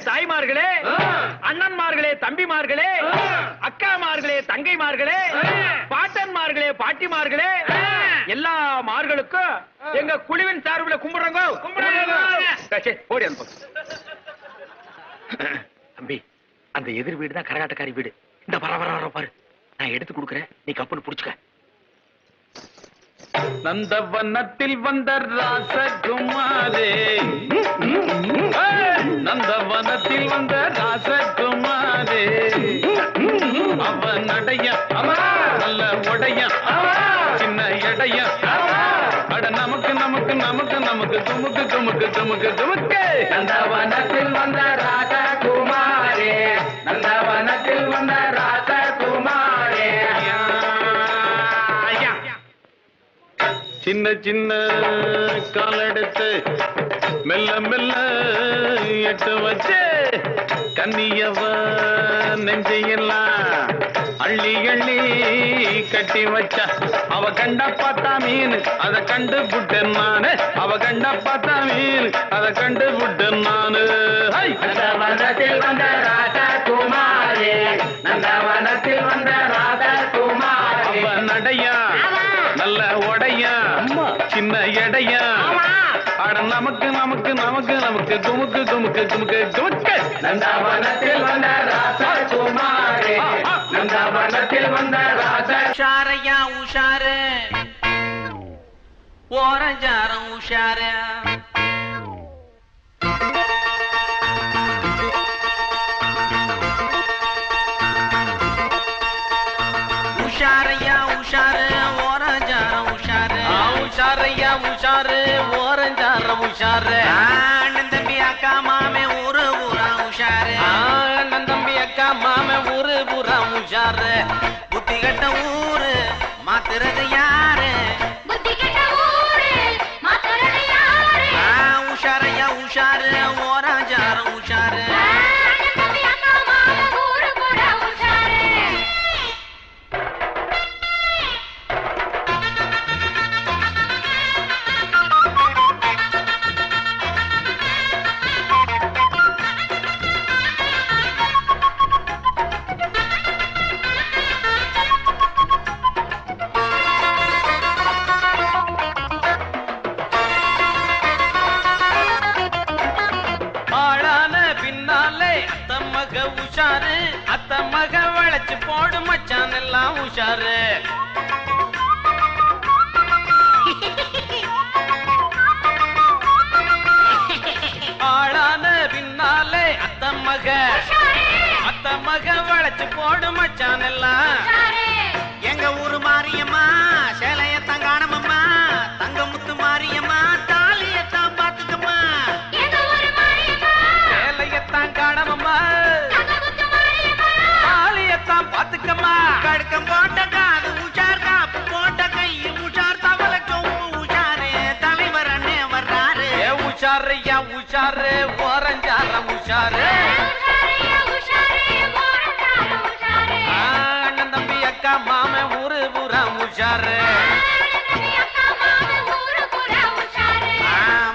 தாய்மார்களே, அண்ணன்மார்களே, தம்பிமார்களே, அக்காமார்களே, தங்கைமார்களே, பாட்டன்மார்களே, பாட்டிமார்களே, எல்லா மார்களுக்கும் எங்க குழுவின் சார்பில் கும்பிடுறோங்க. ஓடி அந்த தம்பி, அந்த எதிர் வீடு தான் கரகாட்டக்காரி வீடு. இந்த வர பாரு, நான் எடுத்து கொடுக்குறேன், நீ கப்புன்னு புடிச்சுக்க. நந்தவனத்தில் வந்த ராசகுமாரே, நந்தவனத்தில் வந்த ராசகுமாரே, அவன் அடைய நல்ல உடைய சின்ன எடைய, அட நமக்கு நமக்கு நமக்கு நமக்கு துமுக்கு துமுக்கு துமுக்கு துமுக்கு. நந்தவனத்தில் வந்த ராசகுமாரே, நந்தவனத்தில் வந்த ராசகுமாரே, சின்ன சின்ன காலெடுத்து மெல்ல மெல்ல எட்டு வச்சு கன்னியவ நெஞ்சையெல்லாம் அள்ளி அள்ளி கட்டி வச்சா, அவ கண்ட பார்த்தா மீன் அத கண்டு புட்டேன் நானு, அவ கண்ட பார்த்தா மீன் அத கண்டு புட்டேன் நானு. நந்தவனத்தில் வந்த ராசகுமாரே, நந்தவனத்தில் வந்த ராசகுமாரே, அவ நடையா நல்ல உடையா சின்ன எடையா, அட நமக்கு நமக்கு நமக்கு நமக்கு குமுக்கு குமுக்கு குமுக்கு குமுக்கு. நந்தவனத்தில் வந்த ராசகுமாரே, நந்தவனத்தில் வந்த ராச. உஷாரையா உஷாரு, ஓரஞ்சாரம் உஷாரு, உஷாரையா உஷாரு, ஓரஞ்சாரம் உஷாரு, உஷாரையா உஷாரு, ஓரஞ்சாரம் உஷாரு. அண்ணன் தம்பி அக்கா மாமே ஊரு பூரா உஷாரு, அண்ணன் தம்பி அக்கா மாமே ஊரு பூரா உஷாரு. புத்தி கட்ட ஊரு மாத்துறது யாரு, புத்தி கட்ட ஊரு மாத்துறது யாரு. உஷாரையா உஷாரு, ஓரஞ்சாரம் உஷாரு. உஷாரு அத்த மக வளைச்சு போடு மச்சான் எல்லாம் உஷாரு. ஆளான பின்னாலே அத்த மக வளைச்சு போடு மச்சான் எல்லாம். எங்க ஊரு மாரியம்மா சேலையத்தான் காணமம்மா, தங்க முத்து மாரியம்மா தாலியத்தான் பாத்துக்கம்மா. சேலையத்தான் காணமம்மா, பாத்துக்கம்மா. கடுக்கம் போட்ட காது உஷார், காப்பு போட்ட கை உஷார், தவளை கொம்பு உஷாரு, தலைவர் அண்ணே வர்றாரு. உஷாரையா உஷாரு, ஓரஞ்சாரம் உஷாரு. அண்ணன் தம்பி அக்கா மாம ஊரு பூரா உஷாரு.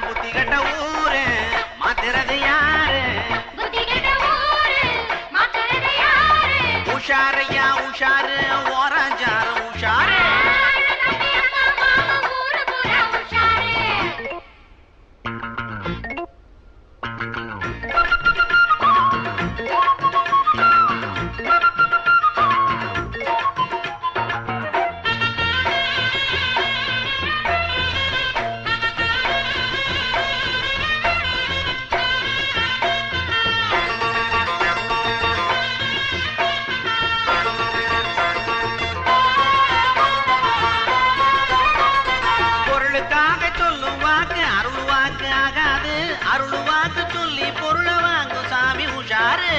புத்தி கட்ட ஊரு மாத்துறது யாரு, உஷாரையா உஷாரு, ஓரஞ்சாரம் உஷாரு. அருள்வாக்கு சொல்லி பொருளை வாங்கு சாமி உஷாரு.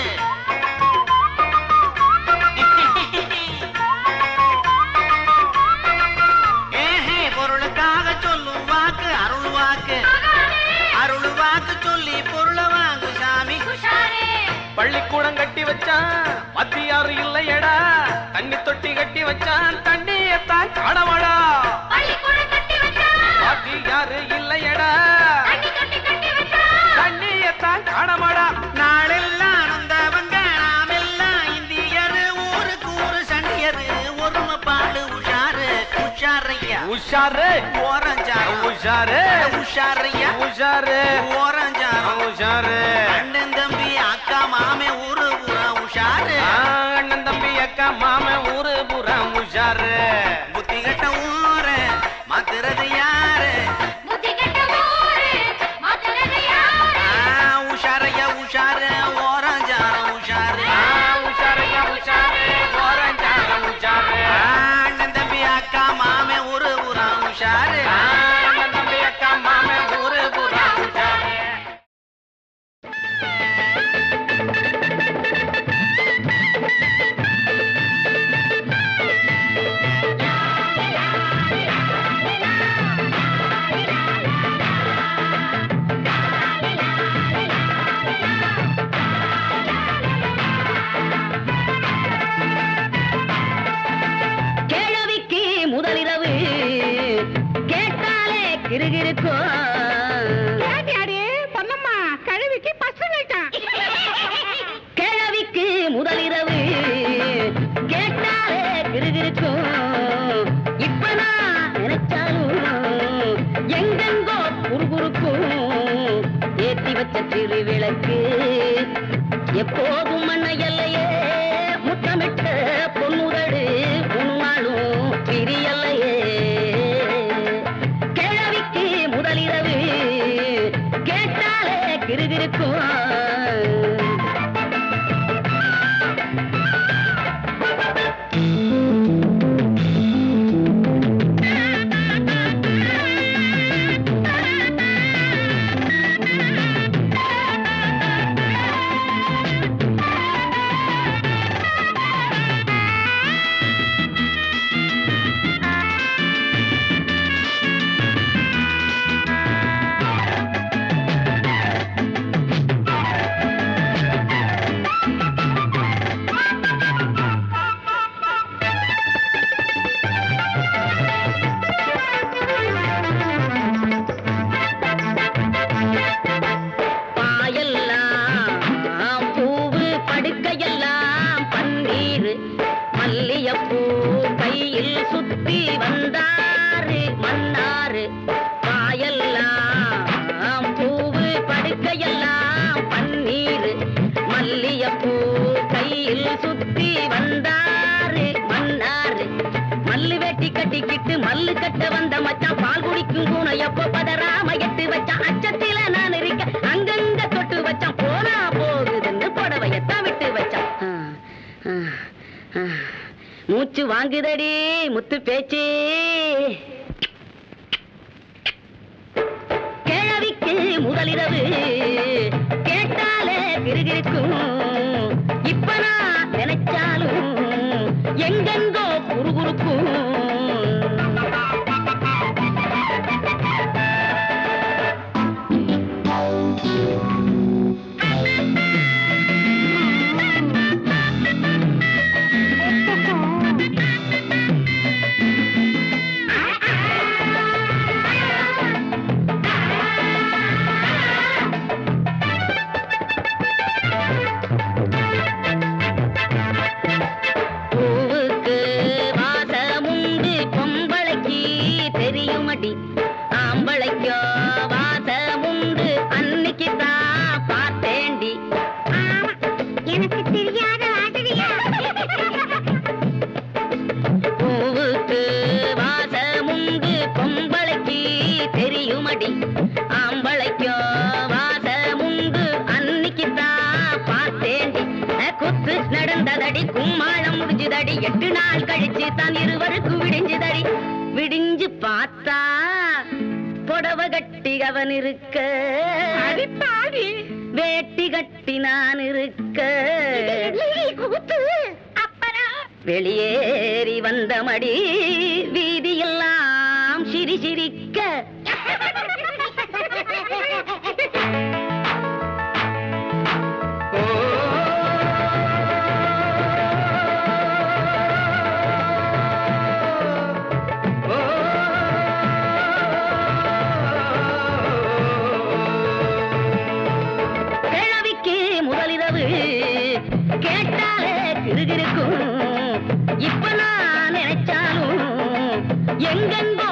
பொருளுக்காக சொல்லும் வாக்கு அருள்வாக்கு, அருள்வாக்கு சொல்லி பொருளை வாங்கு சாமி. பள்ளிக்கூடம் கட்டி வச்சான் மத்தியாரு இல்லையடா, தண்ணி தொட்டி கட்டி வச்சான் தண்ணியத்தான் காணவாடா. மத்தியாரு இல்லையடா, தண்ணியத்தான் காணமாடா. நாளே உஷாரு ஓரஞ்சாரம் உஷாரு உஷாரையா உஷாரு ஓரஞ்சாரம் உஷாரு அண்ணன் தம்பி அக்கா மாமே ஊரு பூரா உஷாரு அண்ணன் தம்பி அக்கா மாமே ஊரு பூரா உஷாரு புத்தி கட்ட ஊரு மாத்துறது யாரு புத்தி கட்ட ஊரு மாத்துறது யாரு உஷாரையா உஷாரு ஓரஞ்சாரம் உஷாரு உஷாரையா உஷாரு ஓரஞ்சாரம் உஷாரு அண்ணன் தம்பி அக்கா மாமே ஊரு பூரா உஷாரு அண்ணன் தம்பி அக்கா மாமே ஊரு பூரா உஷாரு கிருகிருக்கோ பொன்னம்மா கிழவிக்கு பசு வைட்டான் கிழவிக்கு முதலிரவு கேட்டாலே கிருகிருக்கும் இப்ப நான் நினைச்சாலும் எங்கெங்கோ குறுகுறுக்கும் ஏற்றி வச்ச திருவிளக்கு எப்போதும் மண்ண எல்லையே முத்தமிட்ட பொன்னுதடு பொன்னாலும் பிரியல்லையே முதலிரவு கேட்டாலே கிருகிருக்கும் மல்லு கட்ட வந்த மச்சான் பால் குடிக்கும் பூனை எப்ப பதறாம எட்டு வச்சான் அச்சத்தில நான் இருக்க அங்கங்க தொட்டு வச்சான் போனா போகுதுன்னு புடவையத்தான் விட்டு வச்சான் மூச்சு வாங்குதடி முத்து பேச்சு கிழவிக்கு முதலிரவு கேட்டாலே கிருகிருக்கும் இப்ப நான் நினைச்சாலும் எங்கெங்கோ குறுகுறுக்கும் ஆம்பளைக்கோ வாசமுண்டு அன்னைக்கு தான் பார்த்தேண்டி எனக்கு தெரியாத பூவுக்கு வாசமுண்டு பொம்பளைக்கு தெரியுமடி ஆம்பளைக்கோ வாசமுண்டு அன்னைக்கு தான் பார்த்தேண்டி குத்து நடந்ததடி கும்மாளம் முடிஞ்சுதடி 8 நாள் கழிச்சு தான் இருவருக்கும் விடிஞ்சுதடி விடிஞ்சு பார்த்தா புடவ கட்டி அவன் இருக்க வேட்டி கட்டி நான் இருக்க வெளியேறி வந்த மடி வீதியெல்லாம் சிரி சிரிக்க கேட்டாலே கிருகிருக்கும் இப்ப நான் நினைச்சாலும் எங்கெங்கோ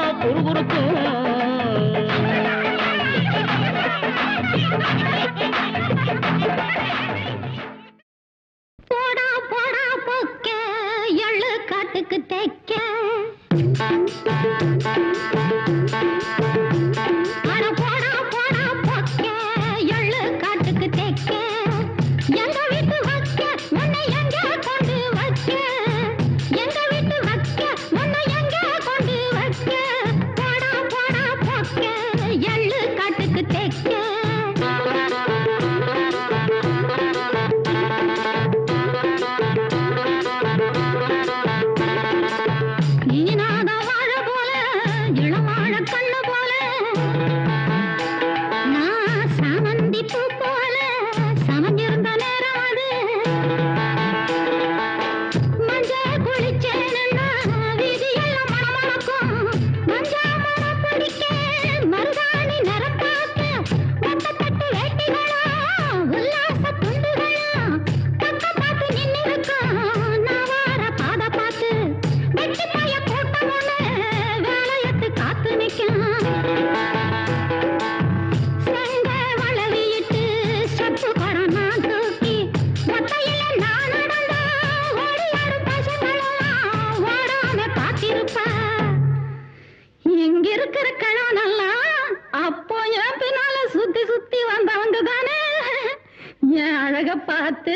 என் அழக பார்த்து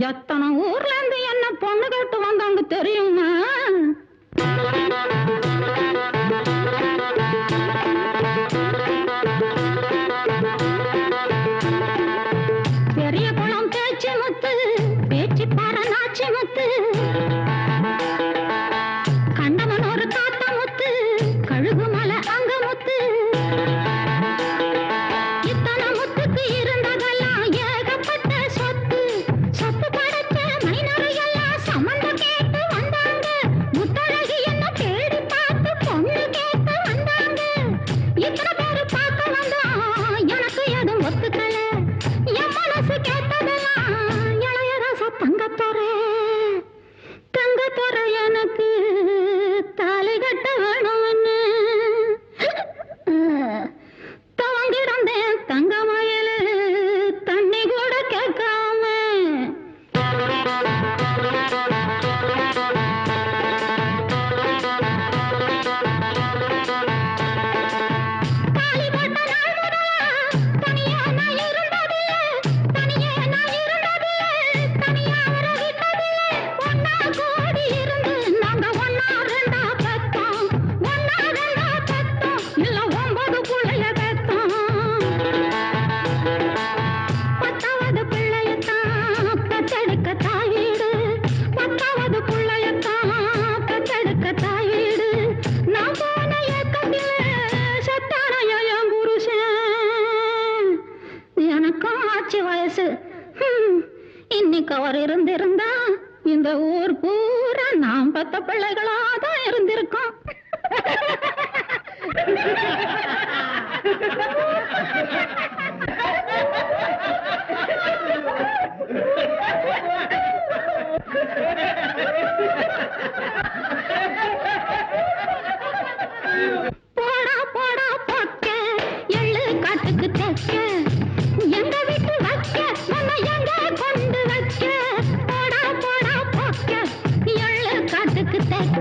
எத்தனை ஊர்ல இருந்து என்ன பொண்ணு கேட்டு வந்தாங்க தெரியுமா? பெரிய குளம் பேச்சு முத்து, பேச்சு பாற நாச்சி முத்து, கண்டமன் ஒரு காத்த முத்து, கழுகு மலை அங்க முத்து. இத்தனை முத்துக்கு இருந்ததெல்லாம் ஏகப்பட்ட சொத்து. சொத்து படைச்ச மைனரையெல்லாம் சம்மந்தம் கேட்டு வந்தாங்க. முத்தழகி என்ன தேடி பார்த்து பொண்ணு கேட்டு வந்தாங்க. இத்தனை பேரு பார்க்க வந்தா எனக்கு எதுவும் ஒத்துக்கல. என் மனசு கேட்டதெல்லாம் இளையரச தங்கத்தொரை. தங்கத்தொரை எனக்கு தாலி கட்ட வேணும்னு தவங்கிடந்தேன் தங்கமயிலு தண்ணி கூட கேட்காம. தாலி போட்ட நாள் முதலா தனியா நான் இருந்ததில்லை. தனியே நான் இருந்ததில்லை. தனியா வர விட்டதில்லை. ஒன்னா கூடி இருந்து நாங்க ஒன்னா ரெண்டா பெத்தோம். ஒன்னா ரெண்டா பெத்தோம். இல்ல 9 புள்ளைய பெத்தோம். 10வது பிள்ளையத்தான் பெத்தெடுக்க தாய் வீடு. 10வது பிள்ளையத்தான் பெத்தெடுக்க தாய் வீடு. நான் போன ஏக்கத்திலே செத்தானையா என் புருஷன். எனக்கும் ஆச்சு வயசு. இன்னைக்கு அவர் இருந்திருந்தா இந்த ஊர் பூரா நாம் பத்த பிள்ளைகளாதான் இருந்திருக்கோம். போடா போடா பொக்க எள்ளு காட்டுக்கு தெக்க எங்க வீட்டு வைக்க உன்னை எங்க கொண்டு வைக்க. போடா போடா பொக்க எள்ளு காட்டுக்கு தெக்க.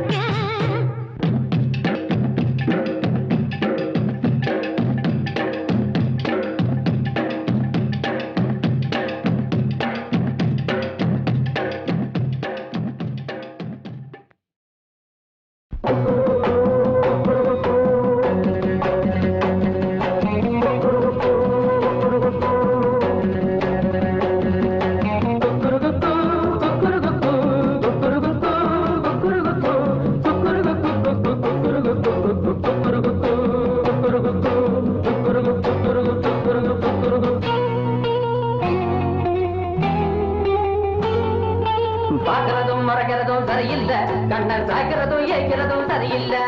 பாக்குறதும் மறைக்கிறதும் சரியில்லை. கண்ணை சாய்க்கிறதும் ஏய்க்கிறதும் சரியில்லை.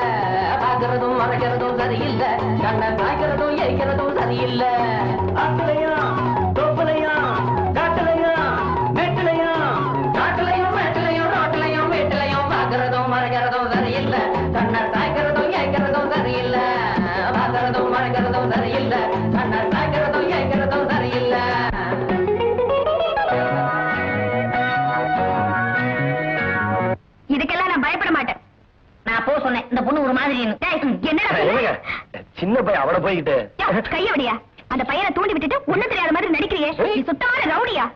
பாக்குறதும் மறைக்கிறதும் சரியில்லை. கண்ணை சாய்க்கிறதும் ஏய்க்கிறதும் சரியில்லை. ஆட்டுலையா தொப்புலையா காட்டுலையா மேட்டுலையா காட்டுலையும் மேட்டுலையும் ரோட்டுலையும் வீட்டுலையும் பாக்குறதும் மறைக்கிறதும் சரியில்லை. கண்ணை சாய்க்கிறதும் ஏய்க்கிறதும் சரியில்லை. பாக்குறதும் மறைக்கிறதும் சரியில்லை. கண்ணை சாய்க்கிறதும் ஏய்க்கிறதும் சரியில்லை. இதுக்கெல்லாம் நான் பயப்பட மாட்டேன். நான் போ சொன்னேன் இந்த பொண்ணு ஒரு மாதிரி. என்னடா சின்ன பையன் அவனை போய்கிட்டு கையவடியா? அந்த பையனை தூண்டி விட்டுட்டு ஒண்ணு தெரியாத மாதிரி நடிக்கிறியே. நீ சுத்தமான ரவுடியா?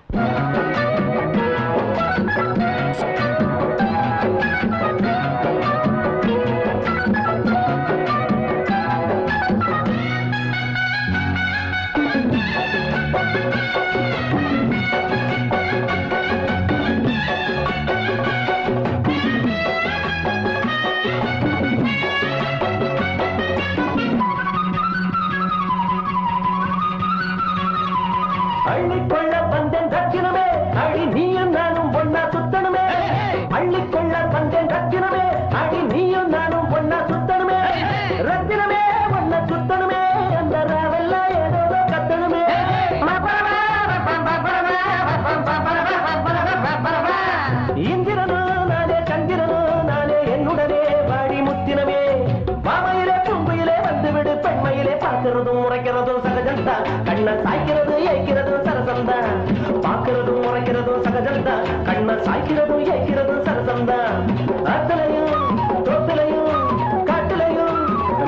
அள்ளிக்கொள்ள வந்தேன் ரத்தினமே அடி நீயும் நானும் ஒன்னா சுத்தணுமே. அள்ளிக்கொள்ள வந்தேன் ரத்தினமே அடி நீயும் நானும் ஒன்னா சுத்தணுமே. ரத்தினமே ஒன்னா சுத்தணுமே. அந்த ராவெல்லாம் ஏதோ கத்தணுமே. இந்திரனோ நானே சந்திரனோ நானே என்னுடனே வாடி முத்தினமே. மாமையிலே பொம்பையிலே வந்துவிடு பெண்மையிலே பார்க்கிறதும் உரைக்கிறதும் சகஜந்தா. கண்ணை சாய்க்கிறது ஏய்க்கிறதும் சரசந்தா. பார்க்கிறதும் உரைக்கிறதும் சகஜந்தா. கண்ணை சாய்க்கிறதும் ஏய்க்கிறதும் சரசந்தா. ஆத்துலையும் தோத்துலையும் காட்டுலையும்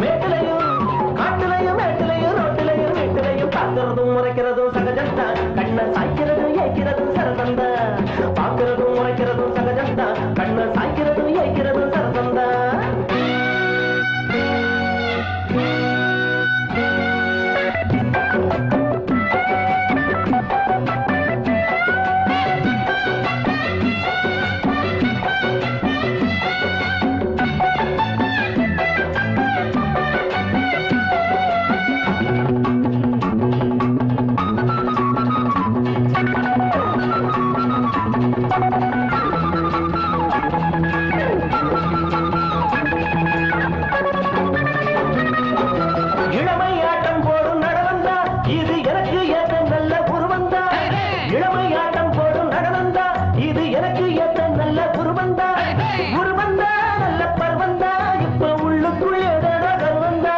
மேட்டுலையும் காட்டுலையும் மேட்டுலையும் ரோட்டுலையும் வீட்டுலையும் பார்க்கிறதும் உரைக்கிறதும் சகஜந்தா. கண்ணை சாய்க்கிறதும் ஏய்க்கிறதும் இளமையாட்டம் போடும் நடனந்தா இது எனக்கு ஏத்த நல்ல குருவந்தா குருவந்தா நல்ல பருவந்தா இப்ப உள்ளுக்குள்ளே கருவந்தா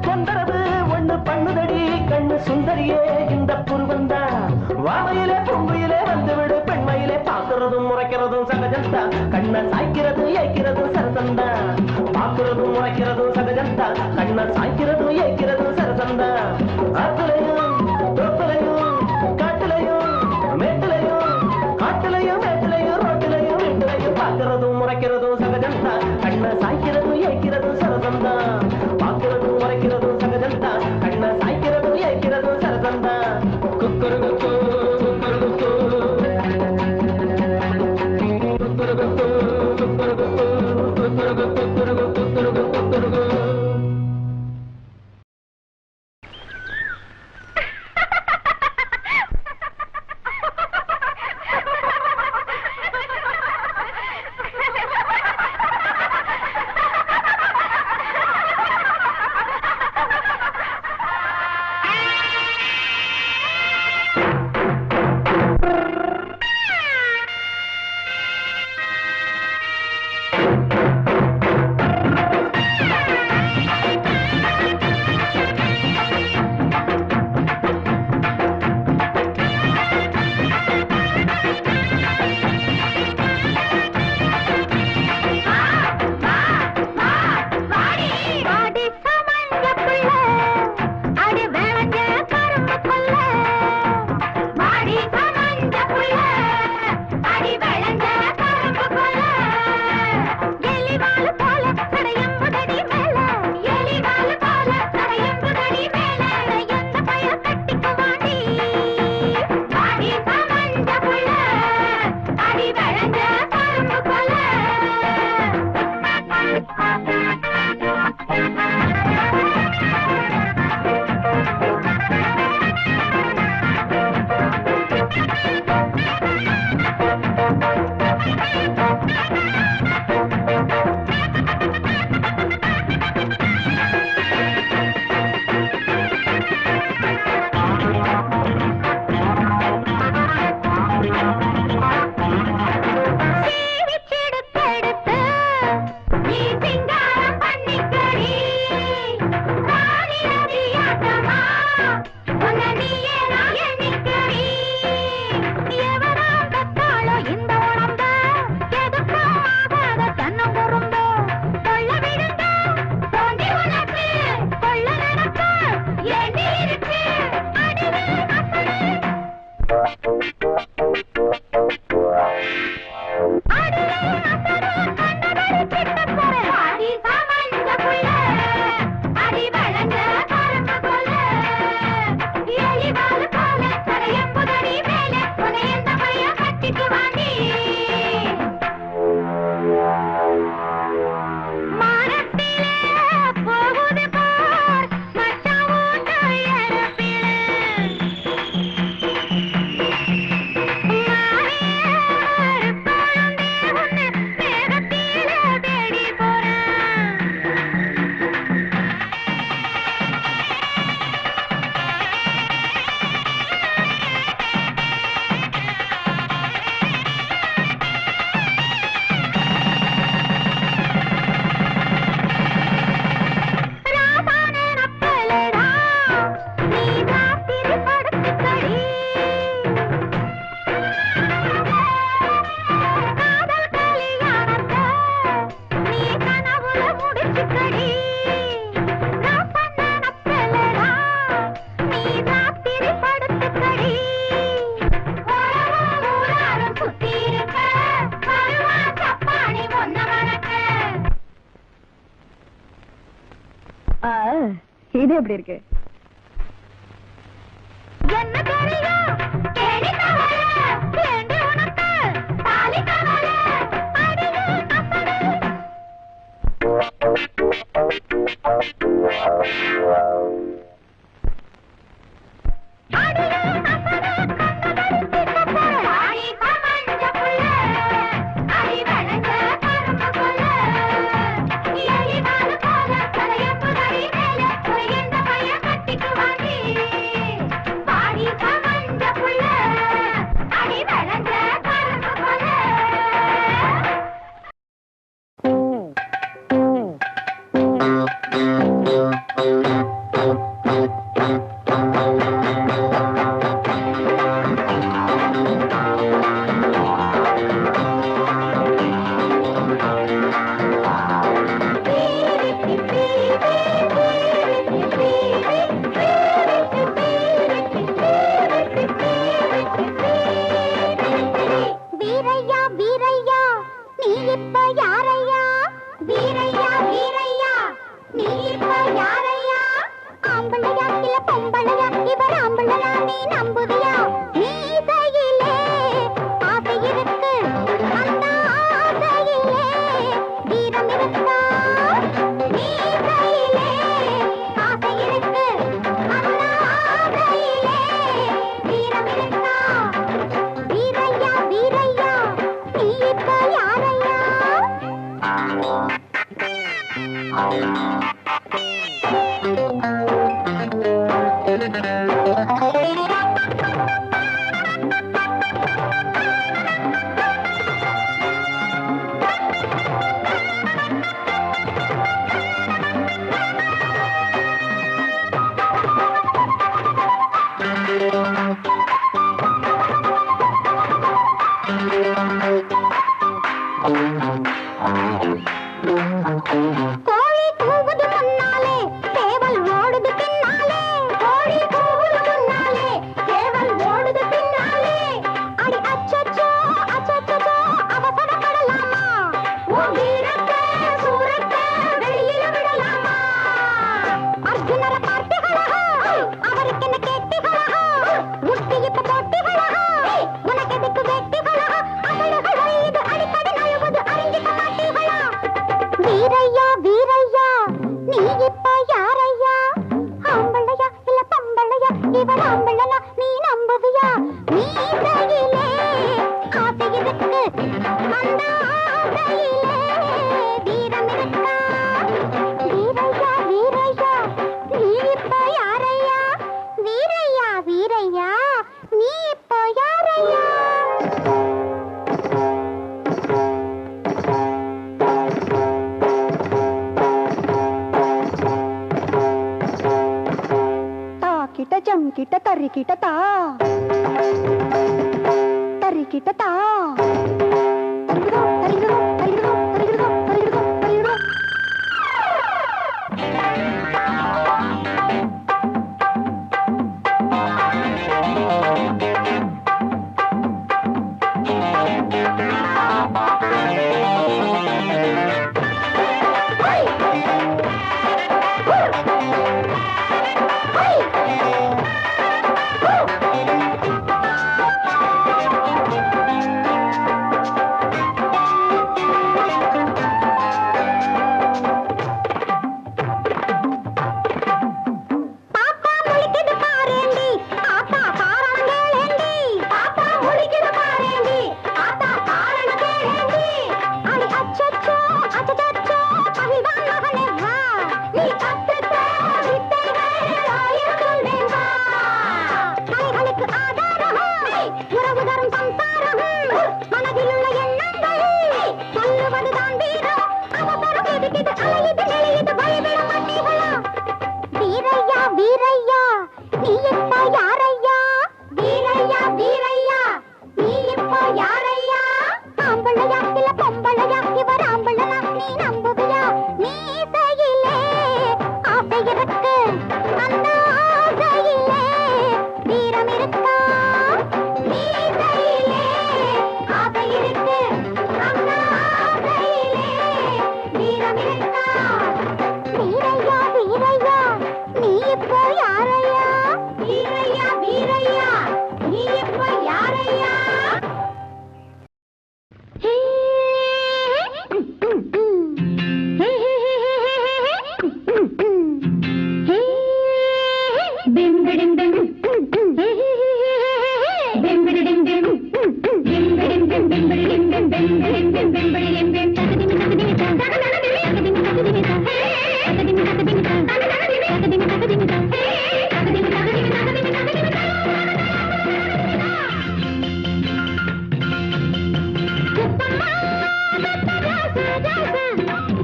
தொந்தரவு ஒண்ணு பண்ணுதடி கண்ணு சுந்தரியே இந்த புருவந்தா வாமையிலே பொங்கையிலே வந்துவிடு பெண்மையிலே பாக்குறதும் முறைக்கிறதும் சகஜந்தா கண்ணை சாய்க்கிறது ஏய்க்கிறதும் சரசந்தா பாக்குறதும் முறைக்கிறதும் சகஜந்தா கண்ணை சாய்க்கிறதும் ஏய்க்கிறதும் சரசந்தா ஆத்துலையும் தொப்புலையும் காட்டுலையும் மேட்டுலையும் காட்டுலையும் மேட்டுலையும் ரோட்டுலையும் வீட்டுலையும் பாக்குறதும் முறைக்கிறதும் சகஜந்தா கண்ணை சாய்க்கிறதும் ஏய்க்கிறதும் சரசந்தா பாக்குறதும் முறைக்கிறதும் சகஜந்தா கண்ணை சாய்க்கிறதும் ஏய்க்கிறதும் சரசந்தா குக்குரு குக்கு குக்குரு குக்கு குக்குரு குக்கு குக்குரு குக்கு குக்குரு குக்கு குக்குரு குக்கு குக்குரு குக்கு இது எப்படி இருக்கு? என்ன தெரியும் கேடி தவள கேண்டி உனக்கு தாலி தவள அடியே கப்படு அடியே கப்படு கண்ணகடி கப்படு ஆடி கமஞ்ச புள்ள அடி வளஞ்ச கரும்பு புள்ள எலி வாழ போல தலையப்பு தடி மேல புரிந்த பையன்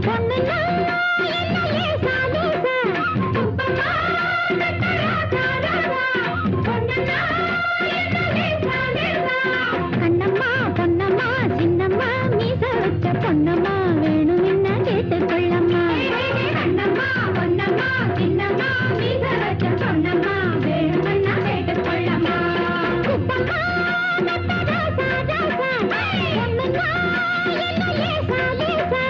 பொண்ணுன்னா என்ன லேசா லேசா கண்ணம்மா பொன்னம்மா சின்னம்மா மீச வச்ச பொன்னம்மா வேணும் என்ன கேட்டுக்கொள்ளம்மா கண்ணம்மா பொன்னம்மா சின்னம்மா மீச வச்ச பொன்னம்மா வேணும் என்ன கேட்டுக்கொள்ளம்மா குப்பம்மா ராசா ராசா பொன்னம்மா என்ன லேசா லேசா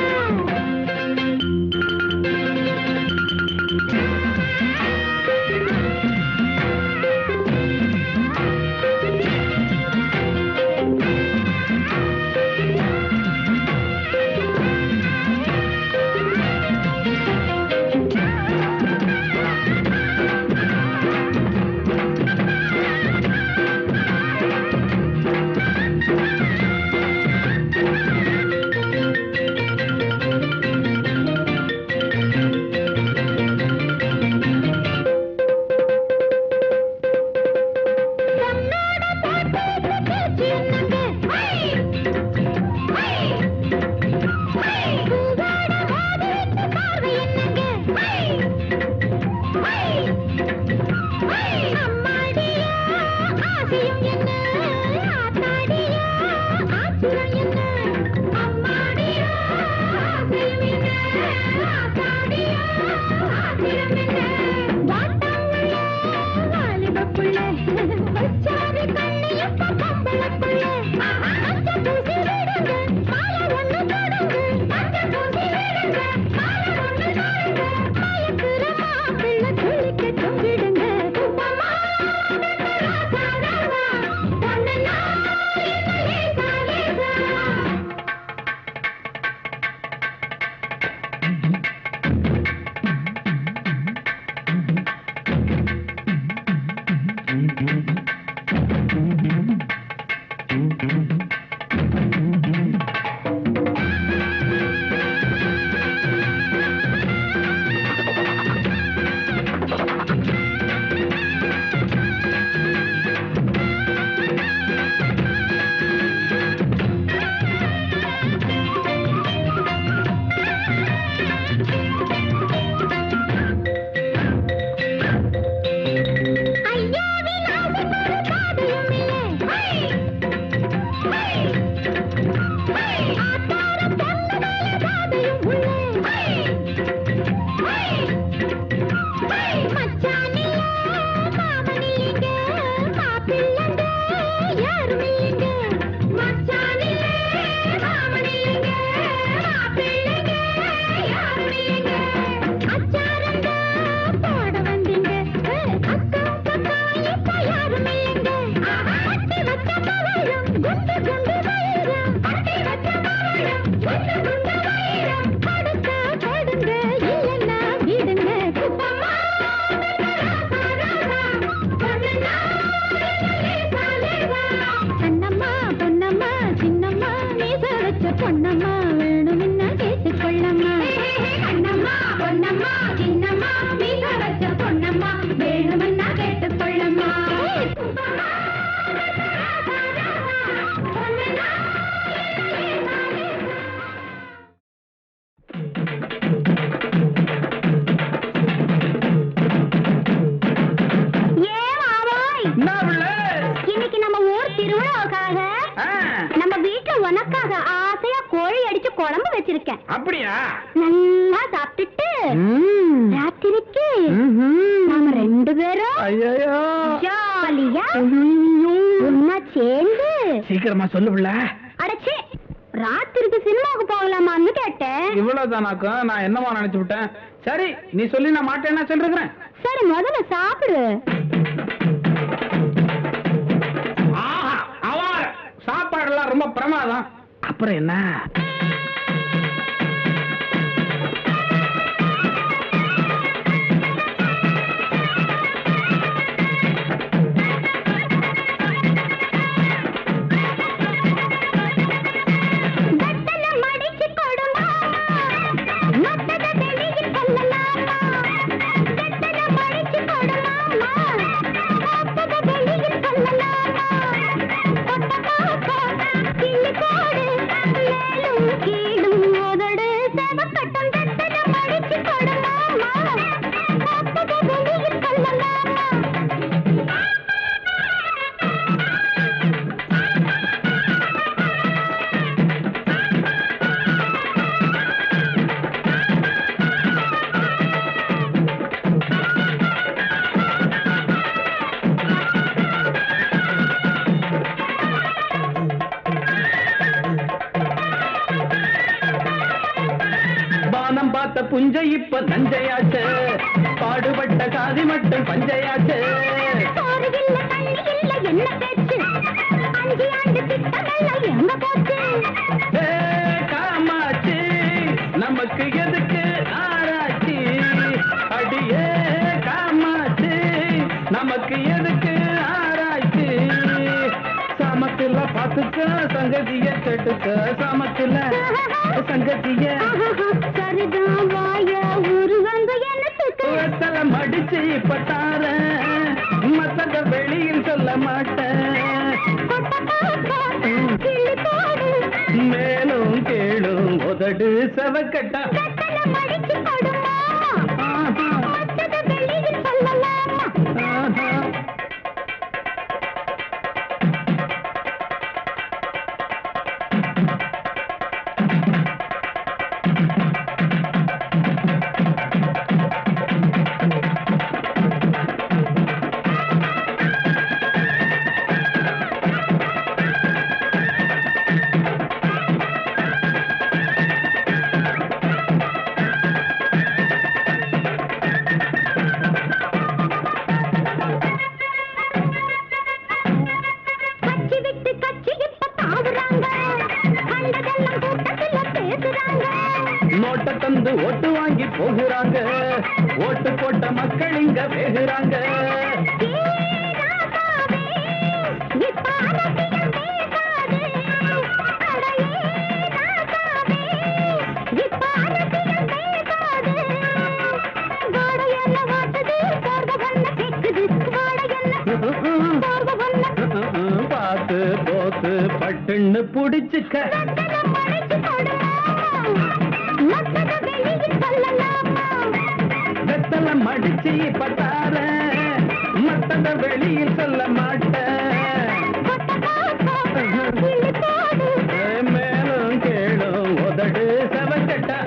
பொன்னம்மா வேணும் என்ன கேட்டுக்கொள்ளம்மா கண்ணம்மா பொன்னம்மா சின்னம்மா மீச வச்ச பொன்னம்மா வேணும் என்ன கேட்டுக்கொள்ளம்மா இன்னைக்கு நம்ம ஊர் திருவிழாவுக்காக நம்ம வீட்டுல உனக்காக ஆசையா கோழி அடிச்சு குழம்பு வச்சிருக்கேன். அப்படியா? நல்லா சாப்பிட்டுட்டு ராத்திரிக்கு நாம ரெண்டு பேரும் ஜாலியா ஒன்னா சேர்ந்து சீக்கிரமா சொல்லுவில்ல. அடச்சி ராத்திரிக்கு சினிமாவுக்கு போகலாமான்னு கேட்டேன். இவ்வளவுதானாக்கா? நான் என்னமா நினைச்சு விட்டேன். சரி நீ சொல்லி நான் மாட்டேன்னா சொல்றேன். சரி முதல்ல சாப்பிடு. சாப்பாடுலாம் ரொம்ப பிரமாதம். அப்புறம் என்ன? கிள்ளி போடு மேலும் புஞ்சை இப்ப நஞ்சையாச்சு பாடுபட்ட சாதி மட்டும் பஞ்சையாச்சு சோறு இல்ல தண்ணி இல்ல என்ன பேச்சு 5 ஆண்டு திட்டமெல்லாம் எங்க போச்சு காமாச்சு நமக்கு எதுக்கு ஆராய்ச்சி அடியே காமாச்சு நமக்கு எதுக்கு ஆராய்ச்சி சமத்துல பாத்துக்க சங்கதிய கெட்டுக்க சமத்துல சங்கதிய சரிதான் வாய ஊரு வந்து எனக்கு வெத்தலை மடிச்சு இப்ப தாரேன் மத்தத வெளியில் சொல்ல மாட்டேன் மேலும் கேளும் உதடு செவக்கட்டா மடிச்சு கொடுமா மத்தத வெளியில் சொல்லலாமா நோட்ட தந்து ஓட்டு வாங்கி போகிறாங்க ஓட்டு போட்ட மக்கள் இங்க வேகுறாங்க பார்த்து போத்து பட்டுன்னு புடிச்சுக்க வெத்தலை மடிச்சு பட்டார மத்தத வெளியில் சொல்ல மாட்டேன் மேலும் கேளும் உதடு செவக்கட்டா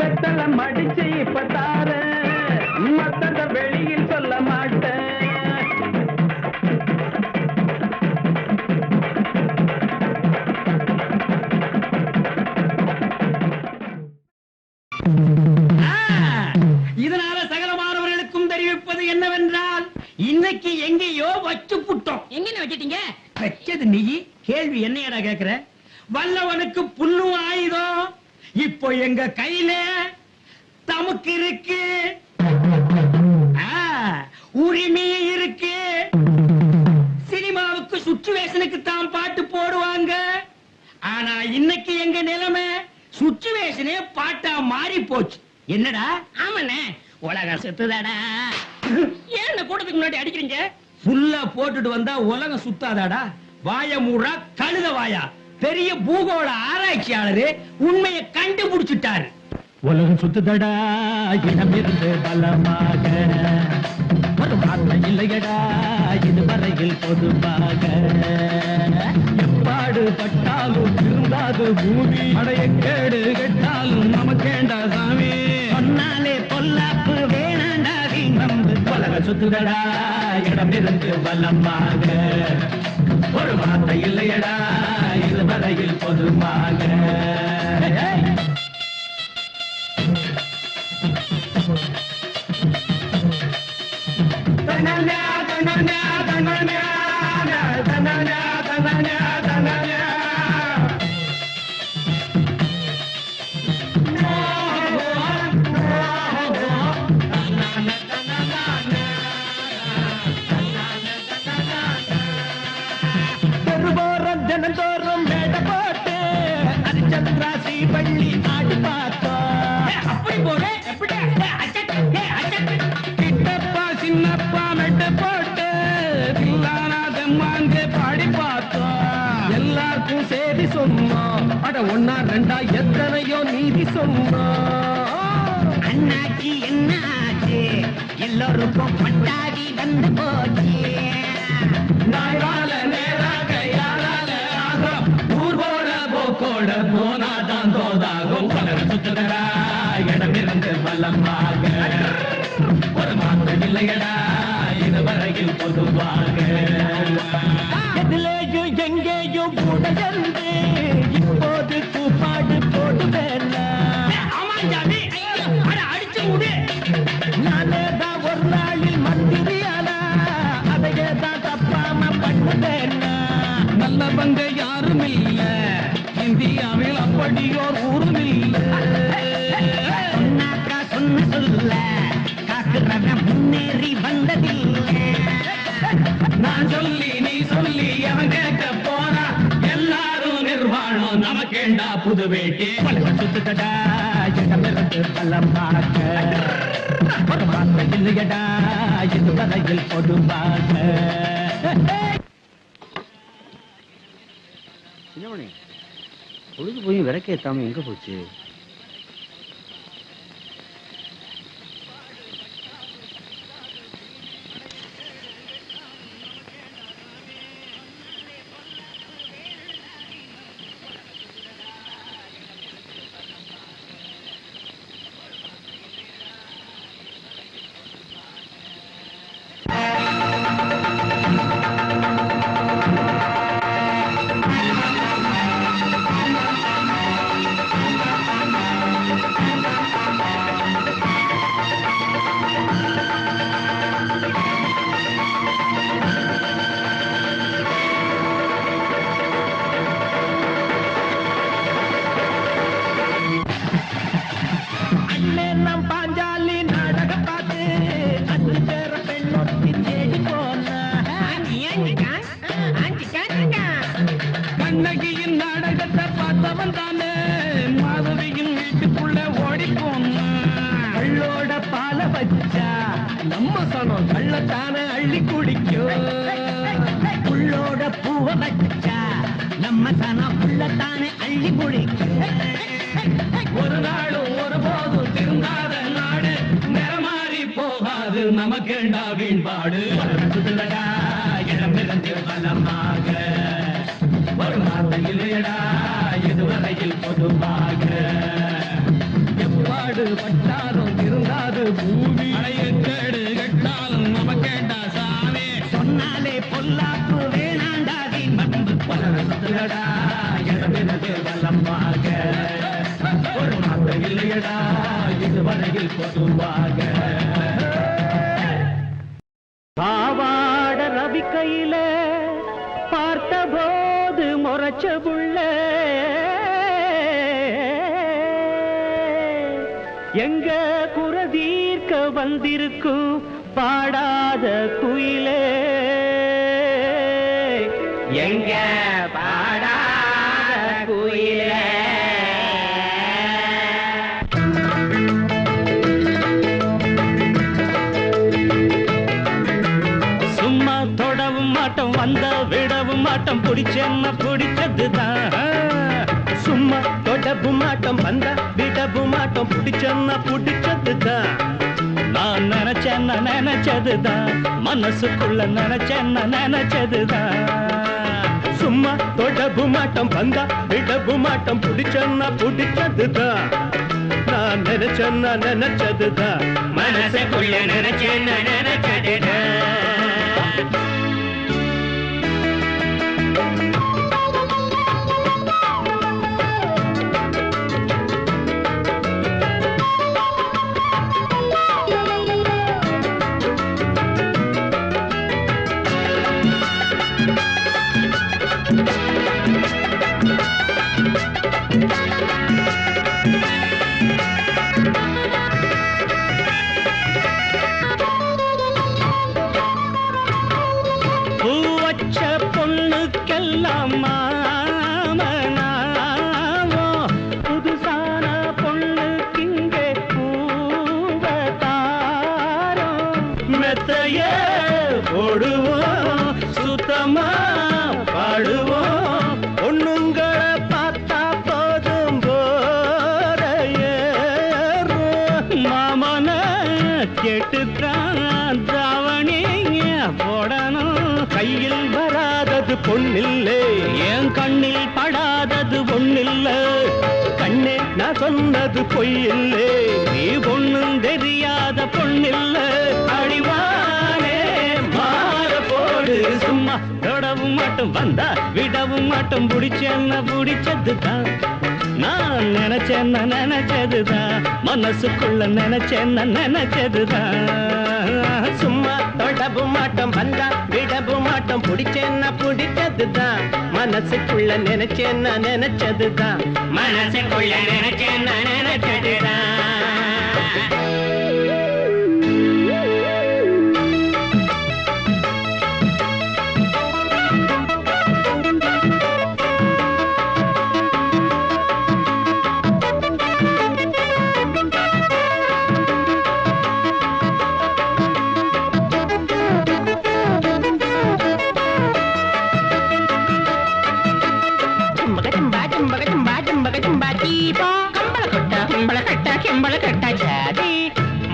வெத்தலை மடிச்சு பட்டார மத்தத வெளியில் சொல்ல மாட்டேன் இதனால சகலமானவர்களுக்கும் தெரிவிப்பது என்னவென்றால் இன்னைக்கு எங்கேயோ வச்சு புட்டோம். எங்க வச்சிட்டீங்க? வச்சது நீ. கேள்வி என்னையடா கேக்குற? வல்லவனுக்கு புல்லும் ஆயுதம் இப்போ எங்க கையில தமக்கு இருக்கு, உரிமை இருக்கு. சினிமாவுக்கு சுச்சுவேஷனுக்கு தான் பாட்டு போடுவாங்க. ஆனா இன்னைக்கு எங்க நிலைமை சுச்சுவேஷனே பாட்டா மாறி போச்சு. என்னடா? ஆமாண்ணே, உலகம் செத்துதாடா. ஏன் கூட்டத்துக்கு முன்னாடி அடிக்கிறீங்க? புல்லா போட்டுட்டு வந்தா உலகம் சுத்தாதாடா. வாய மூடா கழுத வாயா. பெரிய பூகோள ஆராய்ச்சியாளரு உண்மையை கண்டுபிடிச்சிட்டாரு. உலகம் சுத்துதடா இடம் இருந்து பலமாக ஒரு வார்த்தை இல்லையடா இதுவரையில் பொதுவாக எப்பாடு பட்டாலும் திருந்தாது பூமி அடைய கேடு கெட்டாலும் நமக்கேண்டா சாமி சொன்னாலே பொல்லாப்பு வேணாண்டா நம்பு உலகம் சுத்துதடா இடம் இருந்து பலமாக ஒரு வார்த்தை இல்லையடா இதுவரையில் பொதுவாக ஜனந்தோறும் மேட போட்டு அரிச்சந்திராசி பள்ளி ஆடி பார்த்தோம். அப்படி போல எப்படி கிட்டப்பா சின்னப்பா மெட்டு போட்டு தில்லானாதம்மாங்க பாடி பார்த்தோம். எல்லாருக்கும் சேதி சொன்னோம். அட ஒன்னா ரெண்டா எத்தனையோ நீதி சொன்னோம். அண்ணாச்சி என்ன ஆச்சு எல்லோருக்கும் பட்டாதி வந்து போச்சு. நாயால நேராக யாரால ஆகும் ஊர்வோட போக்கோட போனாதான் தோதாகும். பலர் சுத்துதடா இடமிருந்து பலமாக ஒரு மாற்றம் இல்லையடா இதுவரையில் பொதுவாக எதிலேயும் எங்கேயும் உடையந்து இப்போது கூப்பாடு போடுவேன் அடிச்சு விடு. நானே தான் ஒரு நாளில் மந்திரியானா அதையே தான் தப்பாம பண்ணுவேன் நல்லவங்க யாரும் இல்ல இந்தியாவில் அப்படியோர் ஊரும் இல்ல சொன்னாக்கா சொன்ன சொல்ல காக்குறவன் முன்னேறி வந்ததில்லை. நான் சொல்லி நீ சொல்லி அவன் கேட்க போறா எல்லாரும் நிர்வாணம் நமக்கேண்டா புது வேட்டி சுத்துதடா இடமிருந்து பலம் பார்க்க ஒரு வார்த்தை இல்லையடா இதுவரையில் பொதுவாக சின்னமணி பொழுது போய் விளக்கேத்தாம எங்க போச்சு? நம் பாஞ்சாலி நாடகம் பார்த்து அன்று பேர பெண்ணொட்டி தேடி போன கண்ணகியின் நாடகத்தை பார்த்தவன் தானே மாதவியின் வீட்டுக்குள்ள ஓடி போனான். கள்ளோட பால வச்சா நம்ம சனம் கள்ளத்தானே அள்ளி குடிக்கும் புள்ளோட பூவ வச்சா நம்ம சனம் புள்ளத்தானே அள்ளி குடிக்கும் ஒரு நாளும் ஒருபோதும் திருந்தாத நாடு நிறமாறி போகாது நமக்கேண்டா வீண்பாடு சுதுலடா இடமிருந்து பலமாக ஒரு வார்த்தை இல்லையடா இதுவரையில் பொதுவாக எப்பாடு பட்டாலும் திருந்தாது பூமி கேடு கட்டாலும் நமக்கேண்டா சாமி சொன்னாலே பொல்லாப்பு வேணாண்டாதி பண்பு பலரசுலடா இடமிருந்து பலமாக ஒரு வார்த்தை இல்லையடா இதுவரையில் பொதுவாக பாவாட ரவி கையில பார்த்த போது முறைச்ச புள்ள எங்க குறதீர்க்க வந்திருக்கும் பாடாத குயிலே எங்க பாடாத குயிலே சும்மா தொடவும் மாட்டோம் வந்த விடவும் மாட்டோம் பிடிச்சேன்னா பிடிச்சதுதான் சும்மா தொடவும் மாட்டோம் வந்த விடவும் மாட்டோம் பிடிச்சேன்னா பிடிச்சதுதான் நான் நினைச்சேன்னா நினைச்சதுதான் மனசுக்குள்ள நினைச்சேன்னா நினைச்சதுதான் சும்மா தொடவும் மாட்டோம் வந்தா விடவும் மாட்டோம் பிடிச்சேன்னா பிடிச்சதுதான் நான் நினைச்சேன்னா நினைச்சதுதான் மனசுக்குள்ள நினைச்சேன்னா நினைச்சதுதான் பொண்ணுக்கெல்லாம் மாமனாவோ புதுசான பொண்ணுக்கு இங்கே பூவதாரோ மெத்தைய போடுவோம் சுத்தமா பாடுவோம் பொண்ணுங்களை பார்த்தா போதும் போற மாமன கேட்டுத்தான் தாவணிங்க போடணும் கையில் வராதது பொண்ணில்லை என் கண்ணில் படாதது பொண்ணில்ல கண்ணே நான் சொன்னது பொய்யில்லை நீ பொண்ணும் தெரியாத பொண்ணில்ல அடிவானே வந்தா விடவும் மாட்டோம் பிடிச்சேன்னா பிடிச்சதுதான் நான் நினைச்சேன்னா நினைச்சதுதான் மனசுக்குள்ள நினைச்சேன்னா நினைச்சதுதான் சும்மா தொடவும் மாட்டோம் வந்தா விடவும் மாட்டோம் பிடிச்சேன்னா பிடிச்சதுதான் மனசுக்குள்ள நினைச்சேன்னா நினைச்சதுதான் மனசுக்குள்ள நினைச்சேன்னா நினைச்சதுதான்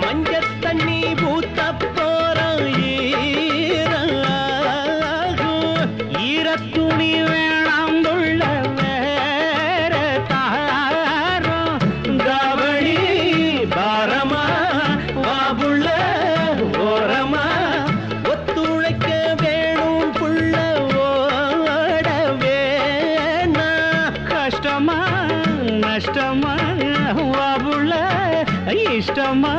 மஞ்ச தண்ணி பூத்த போறோம் ஈரத்துணி வேணாம் உள்ள வேற தாரம் தாவணி பாரமா வாபுள்ள ஓரமா ஒத்துழைக்க வேணும் புள்ள ஓட வேணா கஷ்டமா நஷ்டமா வாபுள்ள இஷ்டமா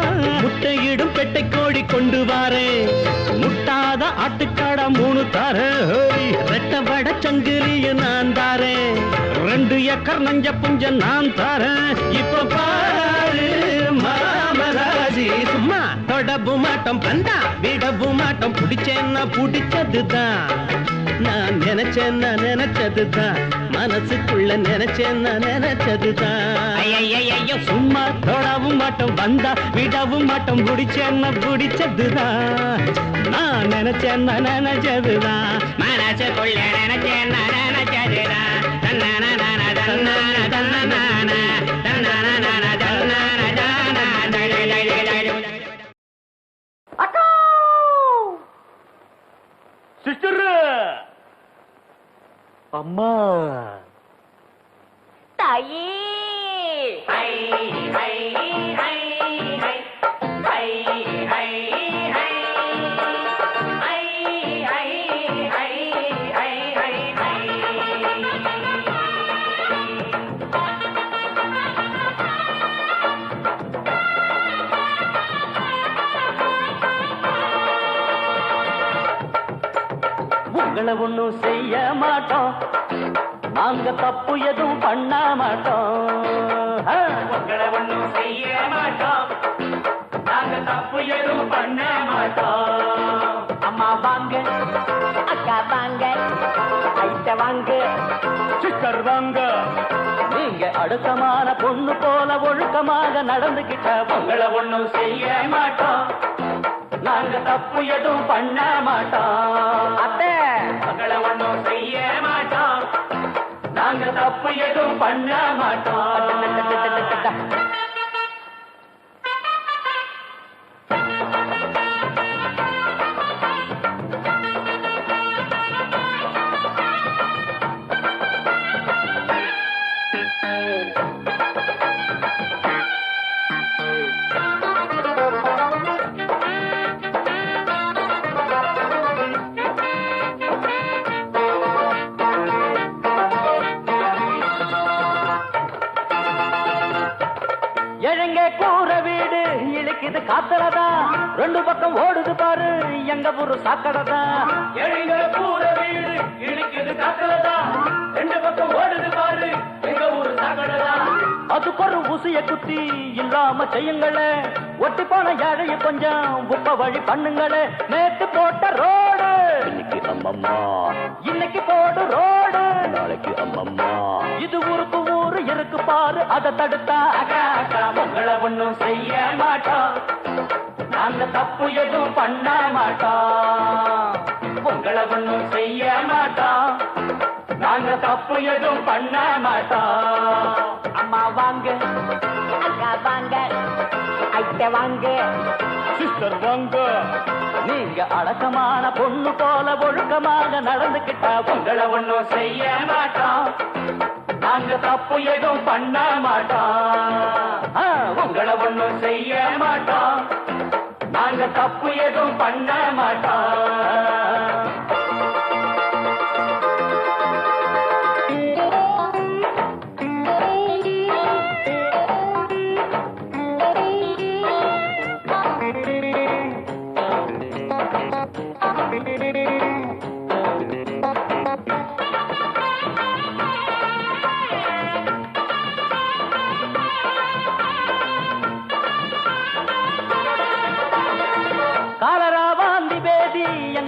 முட்டையிடும் பெட்டை கோழி கொண்டு வாரே முட்டாத ஆட்டுக்காடா 3 தாரே ரெட்ட வட சங்கிலிய நான் தாரே 2 ஏக்கர் நஞ்ச புஞ்ச நான் தரேன் இப்ப பாரு மாமராஜி சும்மா தொடவும் மாட்டோம் பந்தா விடவும் மாட்டோம் பிடிச்சேன்னா பிடிச்சதுதான் நான் நினைச்சேன்னா நினைச்சதுதான் மனசுக்குள்ள நினைச்சேன்னா நினைச்சதுதான் ஐயோ சும்மா தொடவும் மாட்டோம் வந்தா விடவும் மாட்டோம் பிடிச்சேன்னா பிடிச்சதுதான் நான் நினைச்சேன்னா நினைச்சதுதான் மனசுக்குள்ள நினைச்சேன்னா நினைச்சதுதான் சிஸ்டர் அம்மா தாயே உங்களை ஒண்ணும் செய்ய மாட்டோம் நாங்க தப்பு எதுவும் பண்ண மாட்டோம் உங்களை ஒண்ணும் செய்ய மாட்டோம் நாங்க தப்பு எதுவும் பண்ண மாட்டோம் அம்மா வாங்க அக்கா வாங்க ஐட்ட வாங்க சிஸ்டர் வாங்க நீங்க அடுக்கமான பொண்ணு போல ஒழுக்கமாக நடந்துகிட்ட உங்களை ஒண்ணும் செய்ய மாட்டோம் நாங்க தப்பு எதுவும் பண்ண மாட்டோம் அத்தை உங்களை ஒண்ணும் செய்ய மாட்டோம் நாங்க தப்பு எதுவும் பண்ண மாட்டோம் எழங்க கூற வீடு இழுக்குது காத்தலதான் 2 பக்கம் ஓடுது பாரு எங்க ஊரு சாக்கடைதான் எழங்க கூற வீடு இழுக்குது காத்தலதான் 2 பக்கம் ஓடுது பாரு எங்க ஊரு சாக்கடைதான் அதுக்கு ஒரு ஊசிய குத்தி இல்லாம செய்யுங்களே ஒட்டி போன ஏழைய கொஞ்சம் உப்ப வழி பண்ணுங்களே நேத்து போட்ட ரோடு இன்னைக்கு அம்மம்மா இன்னைக்கு போடு ரோடு நாளைக்கு அம்மம்மா இது ஊருக்கு ஊரு இருக்கு பாரு அதை தடுத்தா அக்கா அக்கா உங்களை ஒண்ணும் செய்ய மாட்டோம் நாங்க தப்பு எதுவும் பண்ண மாட்டோம் உங்களை ஒண்ணும் செய்ய மாட்டோம் நாங்க தப்பு எதுவும் பண்ண மாட்டோம் அம்மா வாங்க அக்கா வாங்க ஐட்ட வாங்க சிஸ்டர் வாங்க நீங்க அடக்கமான பொண்ணு போல ஒழுக்கமாக நடந்துகிட்டா உங்களை ஒண்ணும் செய்ய மாட்டோம் நாங்க தப்பு எதுவும் பண்ண மாட்டோம் உங்களை ஒண்ணும் செய்ய மாட்டோம் நாங்க தப்பு எதுவும் பண்ண மாட்டோம்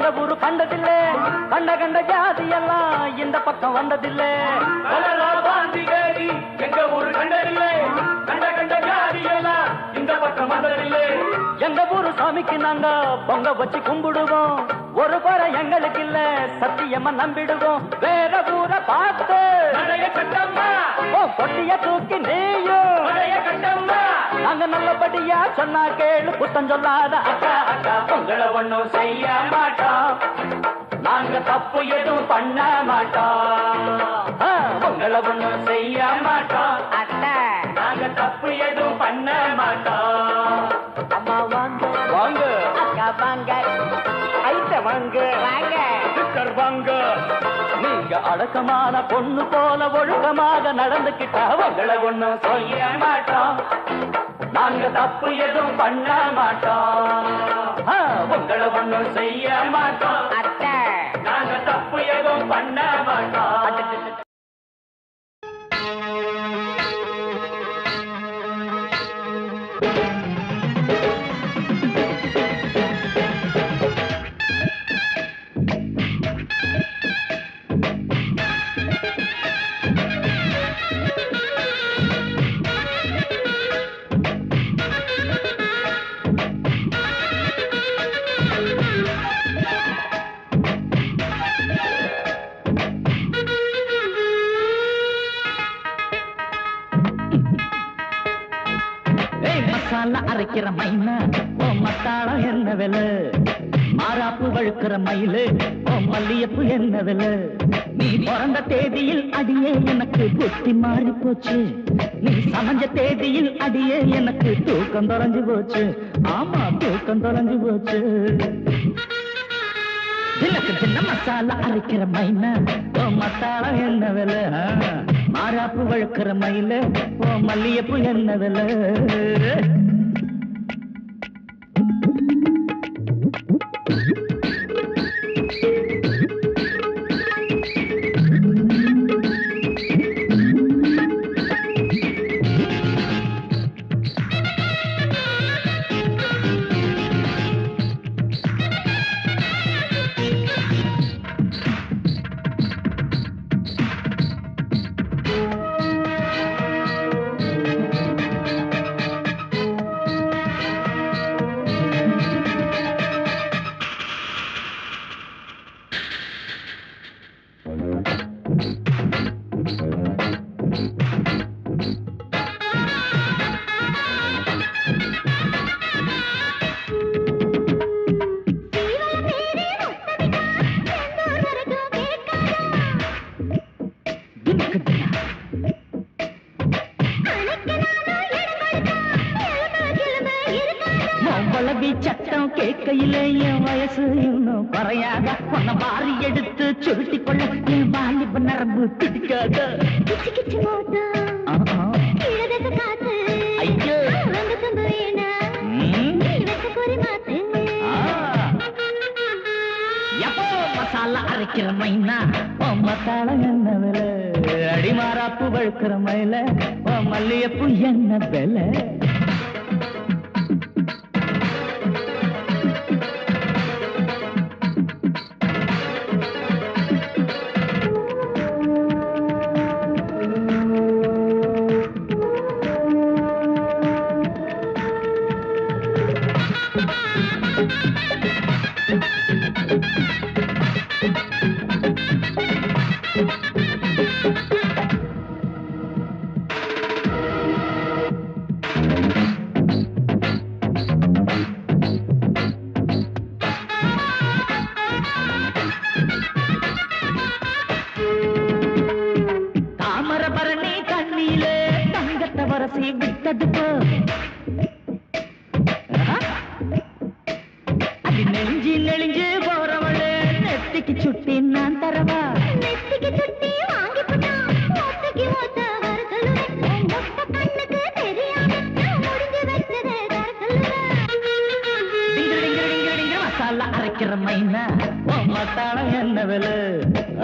எங்க ஊரு கண்டதில்லை கண்ட கண்ட ஜாதி எல்லாம் இந்த பக்கம் வந்ததில்லை எங்க ஊரு கண்டதில்லை கண்ட கண்ட ஜாதி எல்லாம் இந்த பக்கம் வந்ததில்லை எங்க ஊரு சாமிக்கு நாங்க பொங்க வச்சு கும்பிடுவோம் ஒரு குறை எங்களுக்கு இல்ல சத்தியமா நம்பிடுவோம் வேற ஊரை பார்த்து பொட்டிய தூக்கி நீயும் நாங்க நல்லபடியா சொன்னா கேளு குத்தம் சொல்லாத அக்கா அக்கா உங்களை ஒண்ணும் செய்ய மாட்டோம் நாங்க தப்பு எதுவும் பண்ண மாட்டோம் உங்களை ஒண்ணும் செய்ய மாட்டோம் அத்தை நாங்க தப்பு எதுவும் பண்ண மாட்டோம் அம்மா வாங்க வாங்க அக்கா வாங்க ஐட்ட வாங்க வாங்க சிஸ்டர் வாங்க நீங்க அடக்கமான பொண்ணு போல ஒழுக்கமாக நடந்துக்கிட்டா உங்களை ஒண்ணும் செய்ய மாட்டோம் நாங்க தப்பு எதுவும் பண்ண மாட்டோம் உங்களை ஒண்ணும் செய்ய மாட்டோம் அத்தை நாங்க தப்பு எதுவும் பண்ண மாட்டோம் அரைக்கிற மைனா ஓ மத்தாளம் என்ன விலை மாறாப்பு வழுக்கிற மயிலு ஓ மல்லியப்பு என்ன விலை நீ பிறந்த தேதியில் அடியே எனக்கு புத்தி மாறி போச்சு நீ சமைஞ்ச தேதியில் அடியே எனக்கு தூக்கம் தொலைஞ்சு போச்சு ஆமா தூக்கம் தொலைஞ்சு போச்சு எனக்கு சின்ன மசாலா அரைக்கிற மைனா ஓ மத்தாளம் என்ன விலை மாறாப்பு வழுக்கிற மயிலு ஓ மல்லியப்பு என்ன விலை சட்டம் கேட்கையில என் வயசு இன்னும் குறையாத உன்னை வாரி எடுத்து சுருட்டி கொள்ள என் வாலிப நரம்பு பிடிக்காத ஐயோ எப்போ மசாலா அரைக்கிற மைனா ஓ மத்தாளம் என்ன விலை அடிமாராப்பு வழுக்கிற மயில ஓ மல்லியப்பு என்ன விலை அடிக்கிற மைனா மத்தாளம் என்ன விலை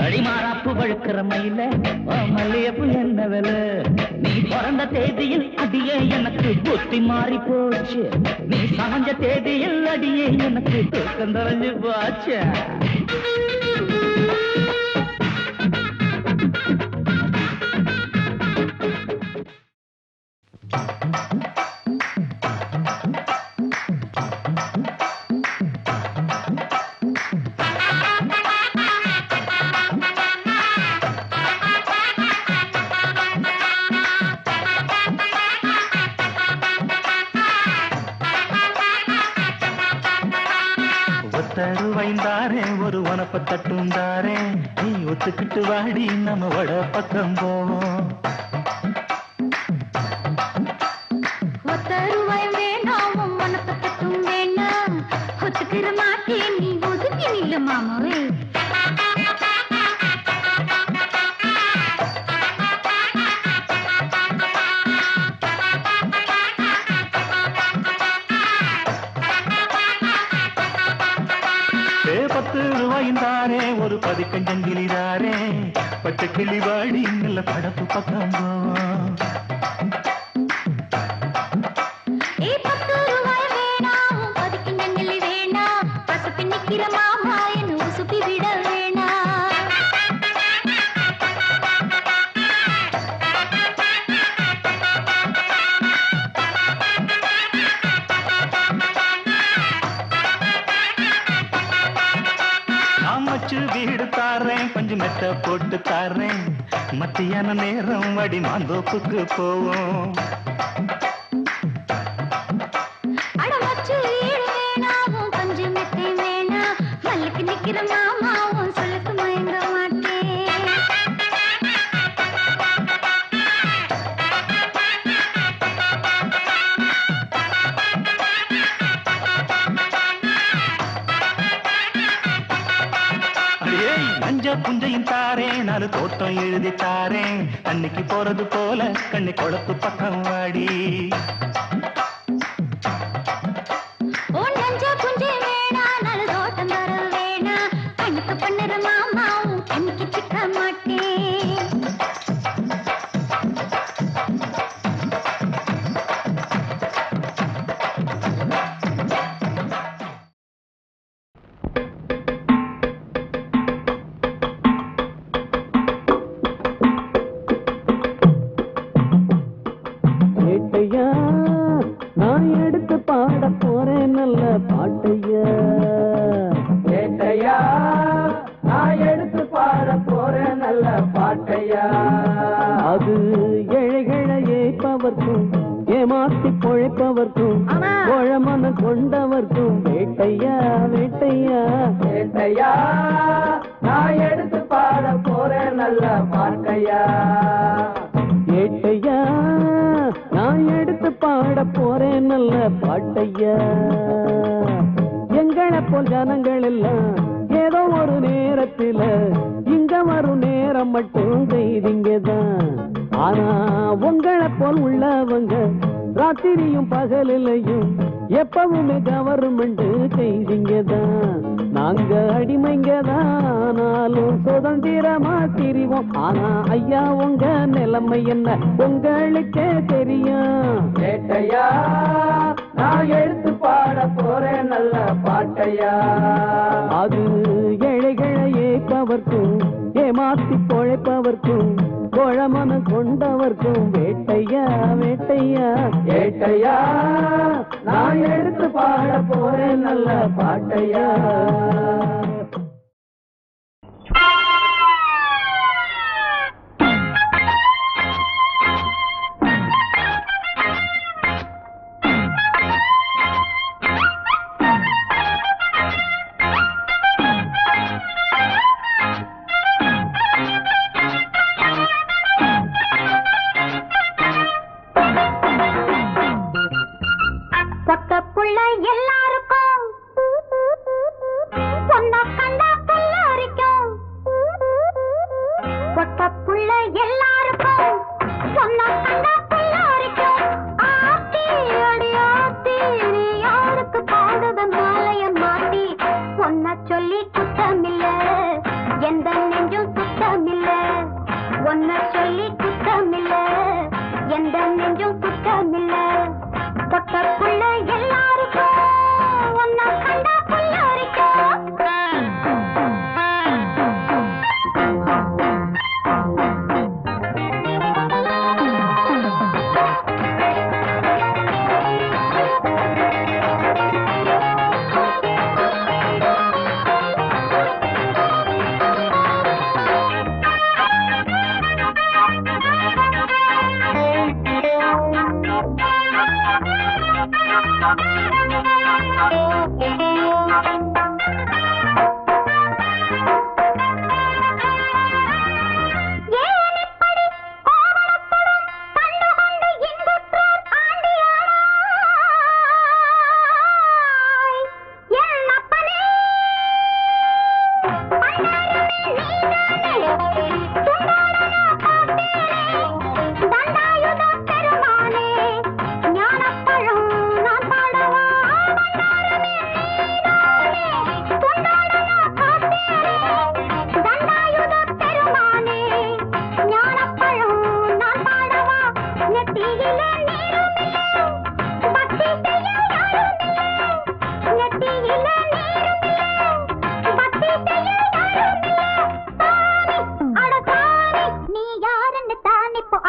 அடிமாறாப்பு வழுக்கிற மயில மல்லியப்பு என்ன விலை நீ பிறந்த தேதியில் அடியே எனக்கு புத்தி மாறி போச்சு நீ சமைஞ்ச தேதியில் அடியே எனக்கு தூக்கம் தொலைஞ்சு போச்சு தருவைந்தாரே ஒரு உனப்ப தட்டுந்தாரே நீ ஒத்துக்கிட்டு வாடி நம்ம வட பக்கம் போவோம் ஒத்தருவாய் வேணாம் உனக்கு தட்டும் வேணாம் ஒத்துக்கிற மாட்டே நீ ஒதுக்கி நில்ல மாமாவே ரூபாய்ந்தாரே ஒரு பதிக்கஞ்சங்கிலிதாரே பச்சை கிளி வாடி நல்ல படப்பு பக்கம் போவோம் மாமா என்ன உசுப்பி விட வேணா வச்சு வீடு தாரேன் கொஞ்சம் மெத்த போட்டு தாரேன் மத்தியான நேரம் வடி மாந்தோப்புக்கு போவோம் அடமச்சு வீடு வேணாவும் கொஞ்சம் மெத்தை வேணா மல்லுக்கு நிக்கிற மாமாவும் சொல்லுக்கு மயங்க மாட்டேன் மஞ்ச புஞ்சையும் தாரேன் நாலு தோட்டம் எழுதி தாரேன் அன்னைக்கு போறது போல கண்ணி கொழப்பு பக்கம் வாடி நஞ்ச புஞ்சை வேணா நாலு தோட்டம் தர வேணா கண்ணுக்கு பண்ணுற மாமாவும் கண்ணுக்கு சிக்க மாட்டேன் உங்களுக்கே தெரியும் ஏட்டையா நான் எடுத்து பாட போறேன் நல்ல பாட்டையா அது ஏழைகளை ஏற்பவர்க்கும் ஏமாத்தி பொழைப்பவர்க்கும் கோழமன கொண்டவர்க்கும் வேட்டையா வேட்டையா ஏட்டையா நான் எடுத்து பாட போறேன் நல்ல பாட்டையா பொண்ண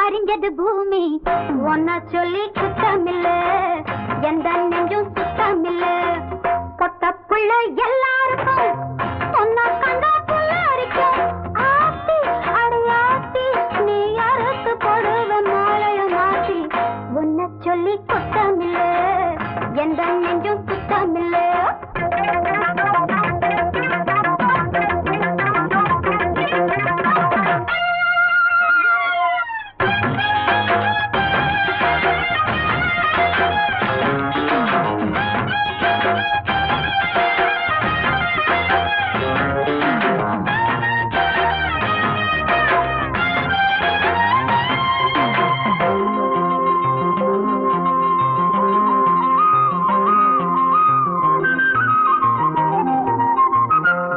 அறிஞ்சது பூமி ஒன்ன சொல்லி சுத்தமில்ல எந்த நெஞ்சும் சுத்தமில்ல பொட்ட புள்ள எல்லாருக்கும் ஒன்ன கண்டா புல்லாரிக்கும் ஆத்தி அடையாத்தி நீ யாருக்கு போடுவ மாலைய மாத்தி ஒன்ன சொல்லி சுத்தமில்ல எந்த நெஞ்சும் சுத்தமில்ல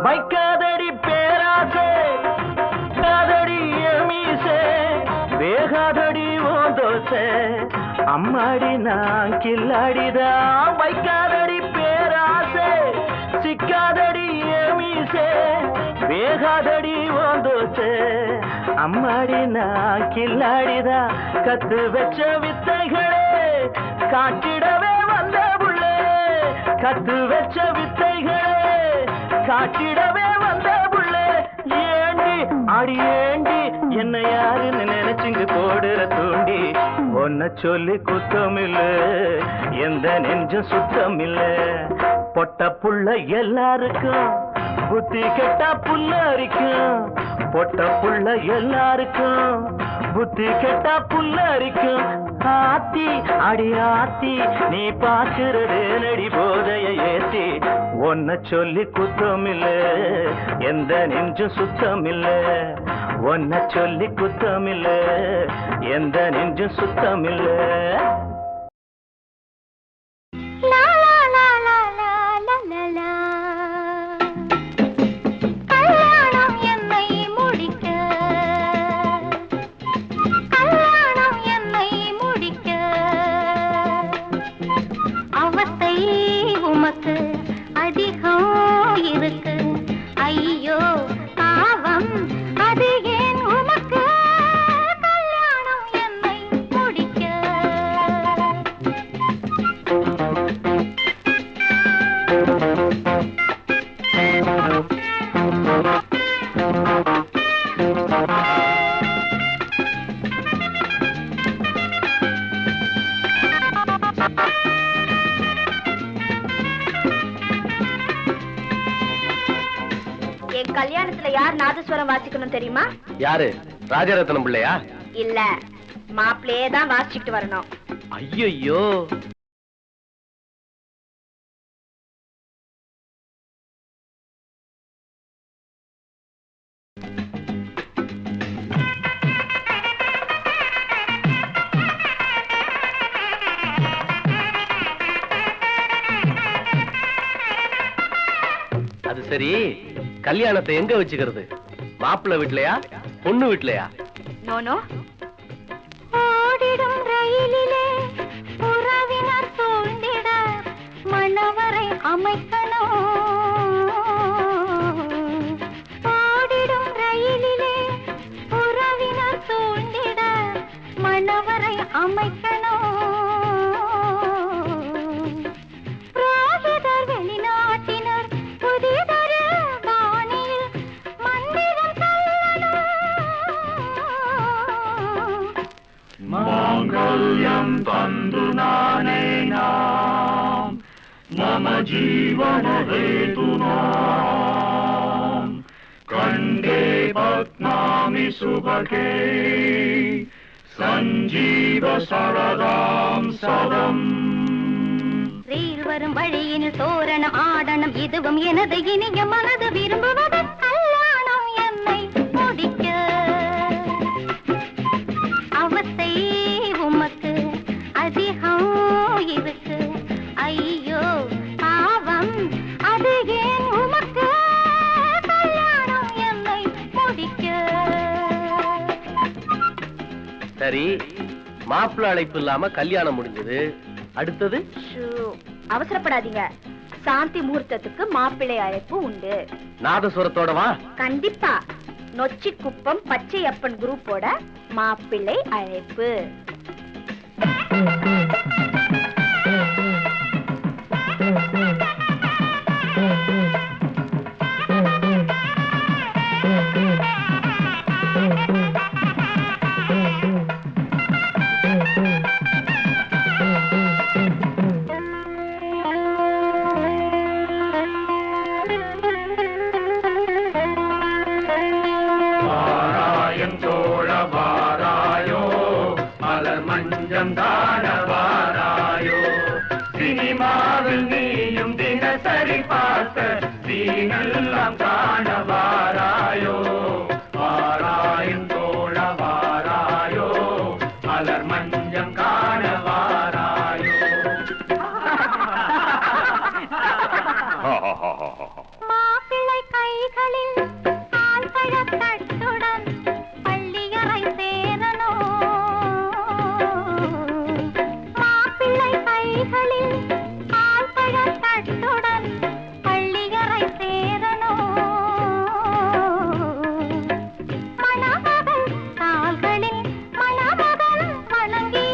வைக்காதடி பேராசே காதடி மீசே வேகாதடி ஓந்தோசே அம்மாடி நான் கில்லாடிதான் வைக்காதடி பேராசே சிக்காதடி மீசே வேகாதடி ஓந்தோசே அம்மாடி நான் கில்லாடிதான் கத்து வச்ச வித்தைகளே காட்டிடவே வந்த புள்ளே கத்து வச்ச வித்தைகளே காட்டிடவே வந்த புள்ளே ஏண்டி அடி ஏண்டி என்ன யாருன்னு நினைச்சுங்க போடுற தூண்டி ஒன்ன சொல்லி குத்தமில்ல எந்த நெஞ்சும் சுத்தமில்ல பொட்ட புள்ள எல்லாருக்கும் புத்தி கெட்டா புல்ல அரிக்கும் பொட்ட புள்ள எல்லாருக்கும் புத்தி கெட்டா புல்ல அரிக்கும் ஆத்தி அடி ஆத்தி நீ பாக்குறது நடி போதைய ஏத்தி ஒன்ன சொல்லி குத்தமில்ல எந்த நெஞ்சும் சுத்தமில்ல ஒன்ன சொல்லி குத்தமில்ல எந்த நெஞ்சும் சுத்தமில்ல அதிகம் இருக்கு ஐயோ பாவம் அது ஏன் உமக்கு கல்யாணம் என்னை முடிக்க என் கல்யாணத்துல யார் நாதஸ்வரம் வாசிக்கணும் தெரியுமா? யாரு? ராஜரத்னம் பிள்ளையா? இல்ல, மாப்பிள்ளையே தான் வாசிச்சுட்டு வரணும். ஐயோ, அது சரி, கல்யாணத்தை எங்க வச்சுக்கிறது? மாப்பிள்ளை வீட்லயா, பொண்ணு வீட்லயா? நோனோ, ஓடிடும் ரயிலிலே உறவினர் சூழ்ந்திட மணவரை அமைக்கணும். ஓடிடும் ரயிலிலே உறவினர் சூழ்ந்திட மணவரை அமைக்கணும். புரோகிதர் வெளிநாட்டினர் புதிதொரு பாணியில் மந்திரம் சொல்லணும். மாங்கல்யம் தந்து நானே நாம் मम जीवनहेतुना कण्ठे पद्मामि सुभगे सञ्जीव सरदां सदम् ரயில் வரும் வழியினில் தோரணம் ஆடணும் இதுவும் எனது இனிய மனது விரும்புவது கல்யாணம் என்னை முடிக்க அவசை உமக்கு அதிகம் இருக்கு ஐயோ பாவம் அது ஏன் உமக்கு கல்யாணம் என்னை முடிக்க சரி மாப்பிள்ளை அழைப்பு இல்லாம கல்யாணம் முடிஞ்சது அடுத்தது அவசரப்படாதீங்க சாந்தி முகூர்த்தத்துக்கு மாப்பிள்ளை அழைப்பு உண்டு நாதஸ்வரத்தோட வா கண்டிப்பா நொச்சி குப்பம் பச்சையப்பன் குரூப்போட மாப்பிள்ளை அழைப்பு சினிமாவில் நீயும் தினசரி பார்த்த சீனெல்லாம் காண வாராயோ வாராயின் தோழ வாராயோ மலர் மஞ்சம் காண வாராயோ மாப்பிள்ளை கைகளில் ஆழ்பழத்தட்டுடன் பள்ளியறை சேரணும் மாப்பிள்ளை கைகளில் ஆழ்பழத்தட்டுடன் பள்ளியறை சேரணும் மணமகள் கால்களில் மணமகன் வணங்கி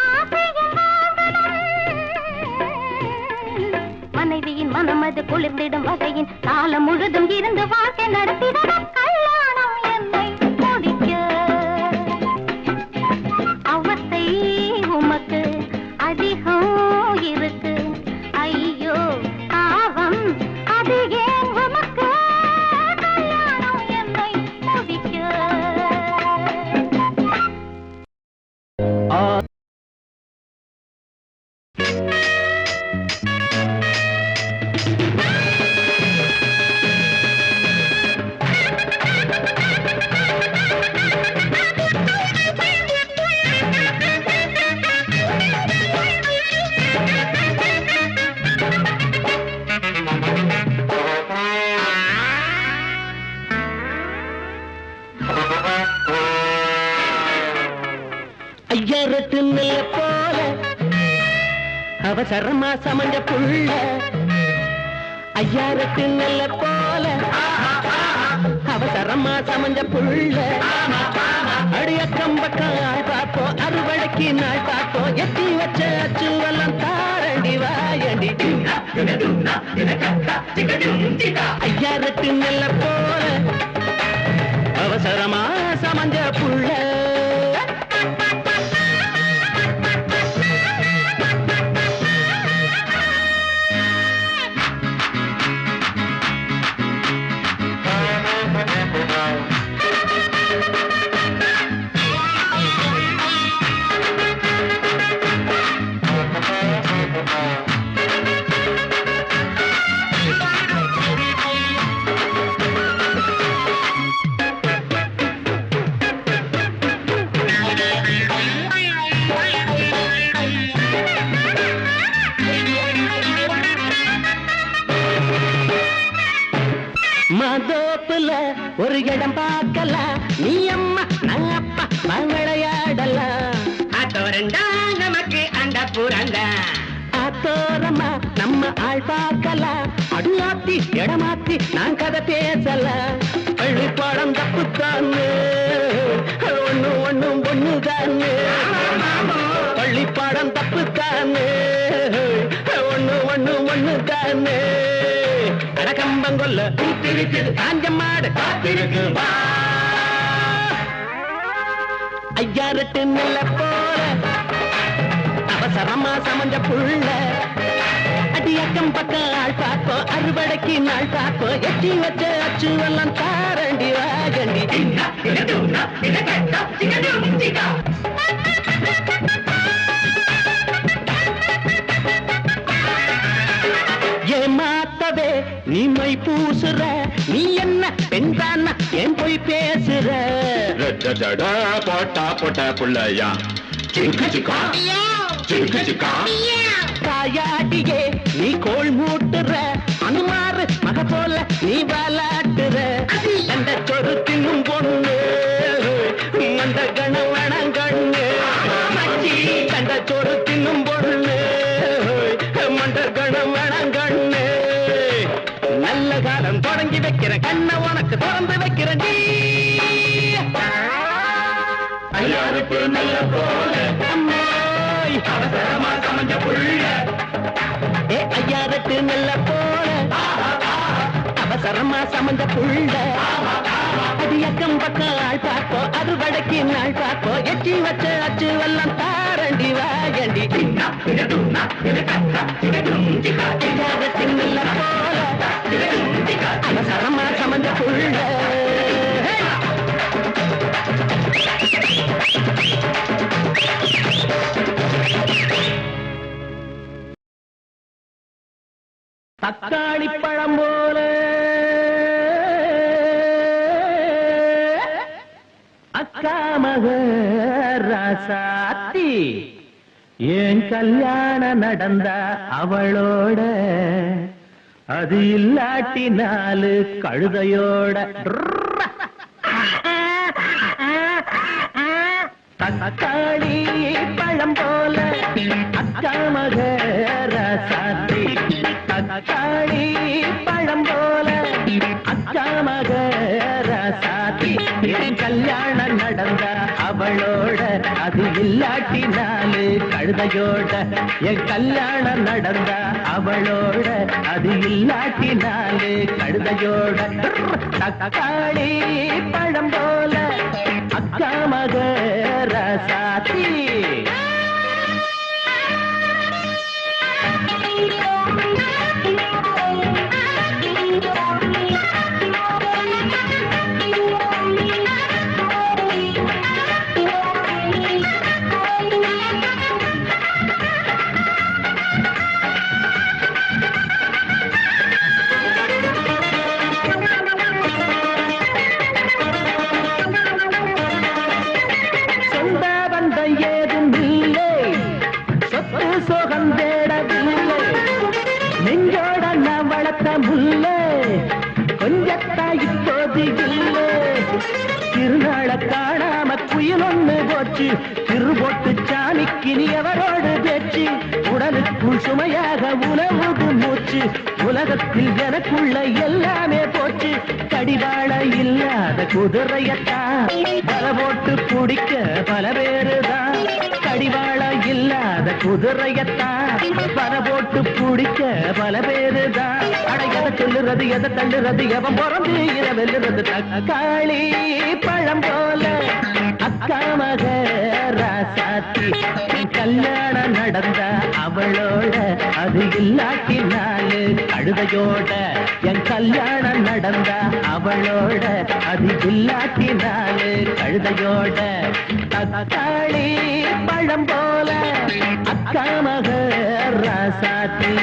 ஆசையில் மனைவியின் மனமது குளிர்ந்திடும் வகையின் காலம் முழுதும் இருந்து வாழ்க்கை நடத்திட கல்யாணம் என்னை முடிக்க அவசை உமக்கு அதிகம் இருக்கு ஐயோ பாவம் அது ஏன் உமக்கு கல்யாணம் என்னை முடிக்க ஐயரத்து நெல்ல போல அவசரமா சமஞ்ச புள்ள ஐயாரத்து நெல்ல போல அவசரமா சமஞ்ச புள்ள அடியக்கம் பக்கம் ஆள் பார்ப்போம் அறுவடைக்கு நாள் பார்ப்போம் எத்தி வச்ச அச்சுவெல்லாம் தாரண்டி வாயண்டி ஐயாரத்து நெல்ல போல அவசரமா சமஞ்ச புள்ள மதோப்புல ஒரு இடம் பார்க்கலாம் நீ அம்மா நான் அப்பா விளையாடலாம் ஆத்தோரண்டா நமக்கு அந்த புறந்த ஆத்தோரமா நம்ம ஆள் பார்க்கலாம் அடுவாத்தி இடமாத்தி நான் கதை பேசலாம் பள்ளிப்பாடம் தப்புத்தான்னு ஒண்ணும் பொண்ணுதான்னு பள்ளிப்பாடம் தப்புத்தான்னு ஒண்ணுதான்னு கடகம்பங்கொல்ல காஞ்ச மாடு காத்திருக்கு ஐயாரட்டு நெல்ல போல அவசரமா சமஞ்ச புள்ள அடி அடி அக்கம் பக்கம் ஆள் பார்ப்போ அறுவடைக்கு நாள் பார்ப்போ எட்டி வச்ச அச்சு எல்லாம் தாரண்டி வாகண்டி ஏமாத்தவே நீ மை பூசுற நீ என்ன பெண்தான ஏன் போய் பேசுற போட்டா போட்டா புள்ளையா சிக்கு சிக்கா சிக்கு சிக்கா தாயாட்டியே நீ கோள் மூட்டுற அனுமாறு மக போல நீ வாலாட்டுற அந்த சொரு தின்னும் பொண்ணு அந்த கணவன கண்ணு அந்த சொரு தின்னும் பொண்ணு மண்ட கணவன கண்ணு நல்ல காலம் தொடங்கி வைக்கிற கண்ணை உனக்கு திறந்து வைக்கிற நீ ஐயாருக்கு நல்ல போல அவசரமா சமைஞ்ச புள்ள ஏ ஐயாருக்கு நல்ல போல அவசரமா சமைஞ்ச புள்ள அது அக்கம் பக்கம் ஆள் பார்ப்போ அது வடக்கி நாள் பார்ப்போ எச்சி வச்ச அச்சு எல்லாம் தாரண்டி வாகண்டி ஐயாருக்கு நல்ல போல அவசரமா சமைஞ்ச புள்ள தக்காளி பழம் போல அக்கா மக ராசாத்தி ஏன் கல்யாணம் நடந்தா அவளோட அது இல்லாட்டி நாலு கழுதையோட தக்காளி பழம் போல அக்கா மக ராசாத்தி தக்காளி பழம் போல அக்கா மக ராசாத்தி என் கல்யாணம் நடந்த அவளோட அது இல்லாட்டி நாலு கழுதையோட என் கல்யாணம் நடந்த அவளோட அது இல்லாட்டி நாலு கழுதையோட தக்காளி பழம் போல அக்கா மக ராசாத்தி திருநாள காணாம குயில் ஒண்ணு போச்சு திருபோட்டு சாமிக்கு நீ அவரோடு பேச்சு உடலுக்குள் சுமையாக உணவுது மூச்சு உலகத்தில் எனக்குள்ள எல்லாமே போச்சு கடிவாள இல்லாத குதிரையத்தான் பல போட்டு குடிக்க பல பேருதான் கடிவாள இல்லாத குதிரையத்தான் பல போட்டு குடிக்க பல பேருதான் அட எதை சொல்லுறது எதை தள்ளுறது எவன் பிறந்து இதை வெல்லுறது தக்காளி பழம் போல அக்கா மக ராசாத்தி கல்யாணம் நடந்த அவளோட அது இல்லாட்டி நாலு கழுதையோட என் கல்யாணம் நடந்த அவளோட அது இல்லாட்டி நாலு கழுதையோட தக்காளி பழம் போல அக்கா மக ராசாத்தி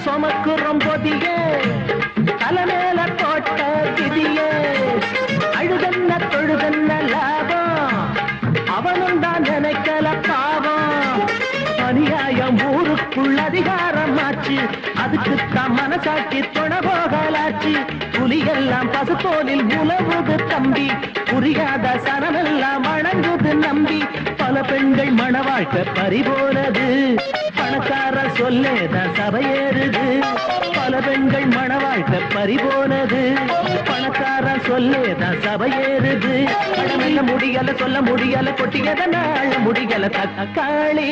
சொமக்குறம் பொதியே தலைமேல போட்ட விதியே அழுதன்ன தொழுதன்ன லாபம் அவனும் தான் நினைக்கல பாவம் அநியாயம் ஊருக்குள் அதிகாரம் ஆச்சு அதுக்குத்தான் மனசாட்சி தொண போகலாச்சு புலியெல்லாம் பசுத்தோலில் உழவுது தம்பி புரியாத சனமெல்லாம் வணங்குது நம்பி பல பெண்கள் மன வாழ்க்கை பறிபோனது பணக்கார சொல்லேதான் சபையேறுது பல எங்கள் மன வாழ்க்கை பறிபோனது பணக்காரன் சொல்லேதான் சபையேறுது மெல்ல முடியல சொல்ல முடியல கொட்டியத நாள முடியல தக்காளி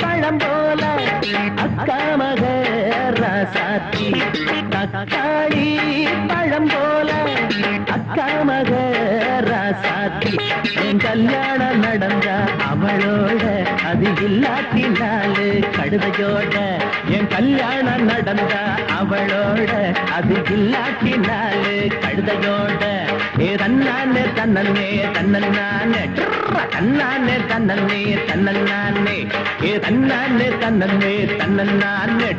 பழம் போல அக்காமக ராசாத்தி தக்காளி பழம் போல அக்காமக ராசாத்தி என் கல்யாணம் நடந்தா அவளோட அது இல்லாட்டினாலு கடுதையோட என் கல்யாணம் நடந்தா அவளோட அது இல்லாட்டினாலு கடுதையோட ஏ தன்னானே தன்னே தன்னே தன்னானே தன்னே தன்னே ஏ தன்னானே தன்னே தன்னே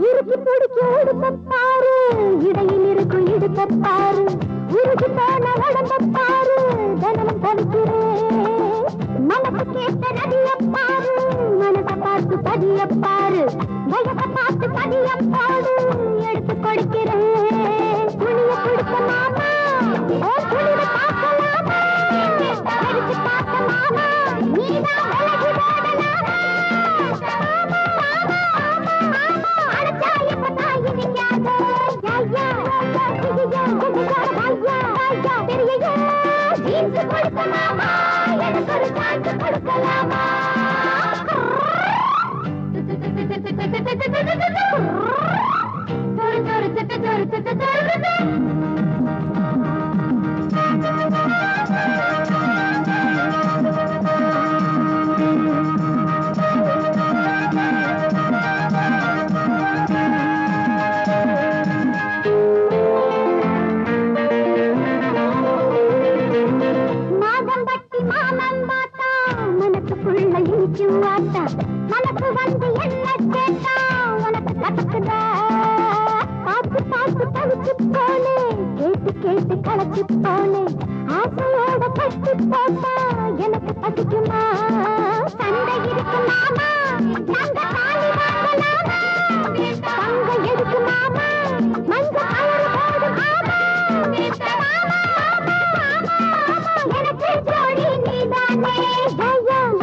இறுக்கி பிடிக்க உடுப்பாரு இடையில் இருக்கும் இடுப்பாரு உருகி போன உடம்பாரு தினமும் தவிக்கிறேன் மனசு கேட்ட நதியப்பாரு மனசை பார்த்து பதியப்பாரு வயசை பார்த்து பதியப்பாடு எடுத்து கொடுக்கிறேன் துணிய கொடுக்க மாமா துணிவை பார்க்கலாமா எடுத்து பார்க்க மாமா நீதான் விலகி ஓடலாமா மனசு வந்து என்ன கேட்டா உனக்கு கத்துக்குதா பார்த்து பார்த்து தவிச்சு போனே கேட்டு கேட்டு கலச்சு போனே ஆசையோட கட்டி போட்டா எனக்கு பசிக்குமா சண்டை இருக்கு மாமா நாங்க காலி வாங்கலாமா தங்க எதுக்கு மாமா மஞ்ச கலர் போடு மாமா எனக்கு ஜோடி நீதானே எனக்கு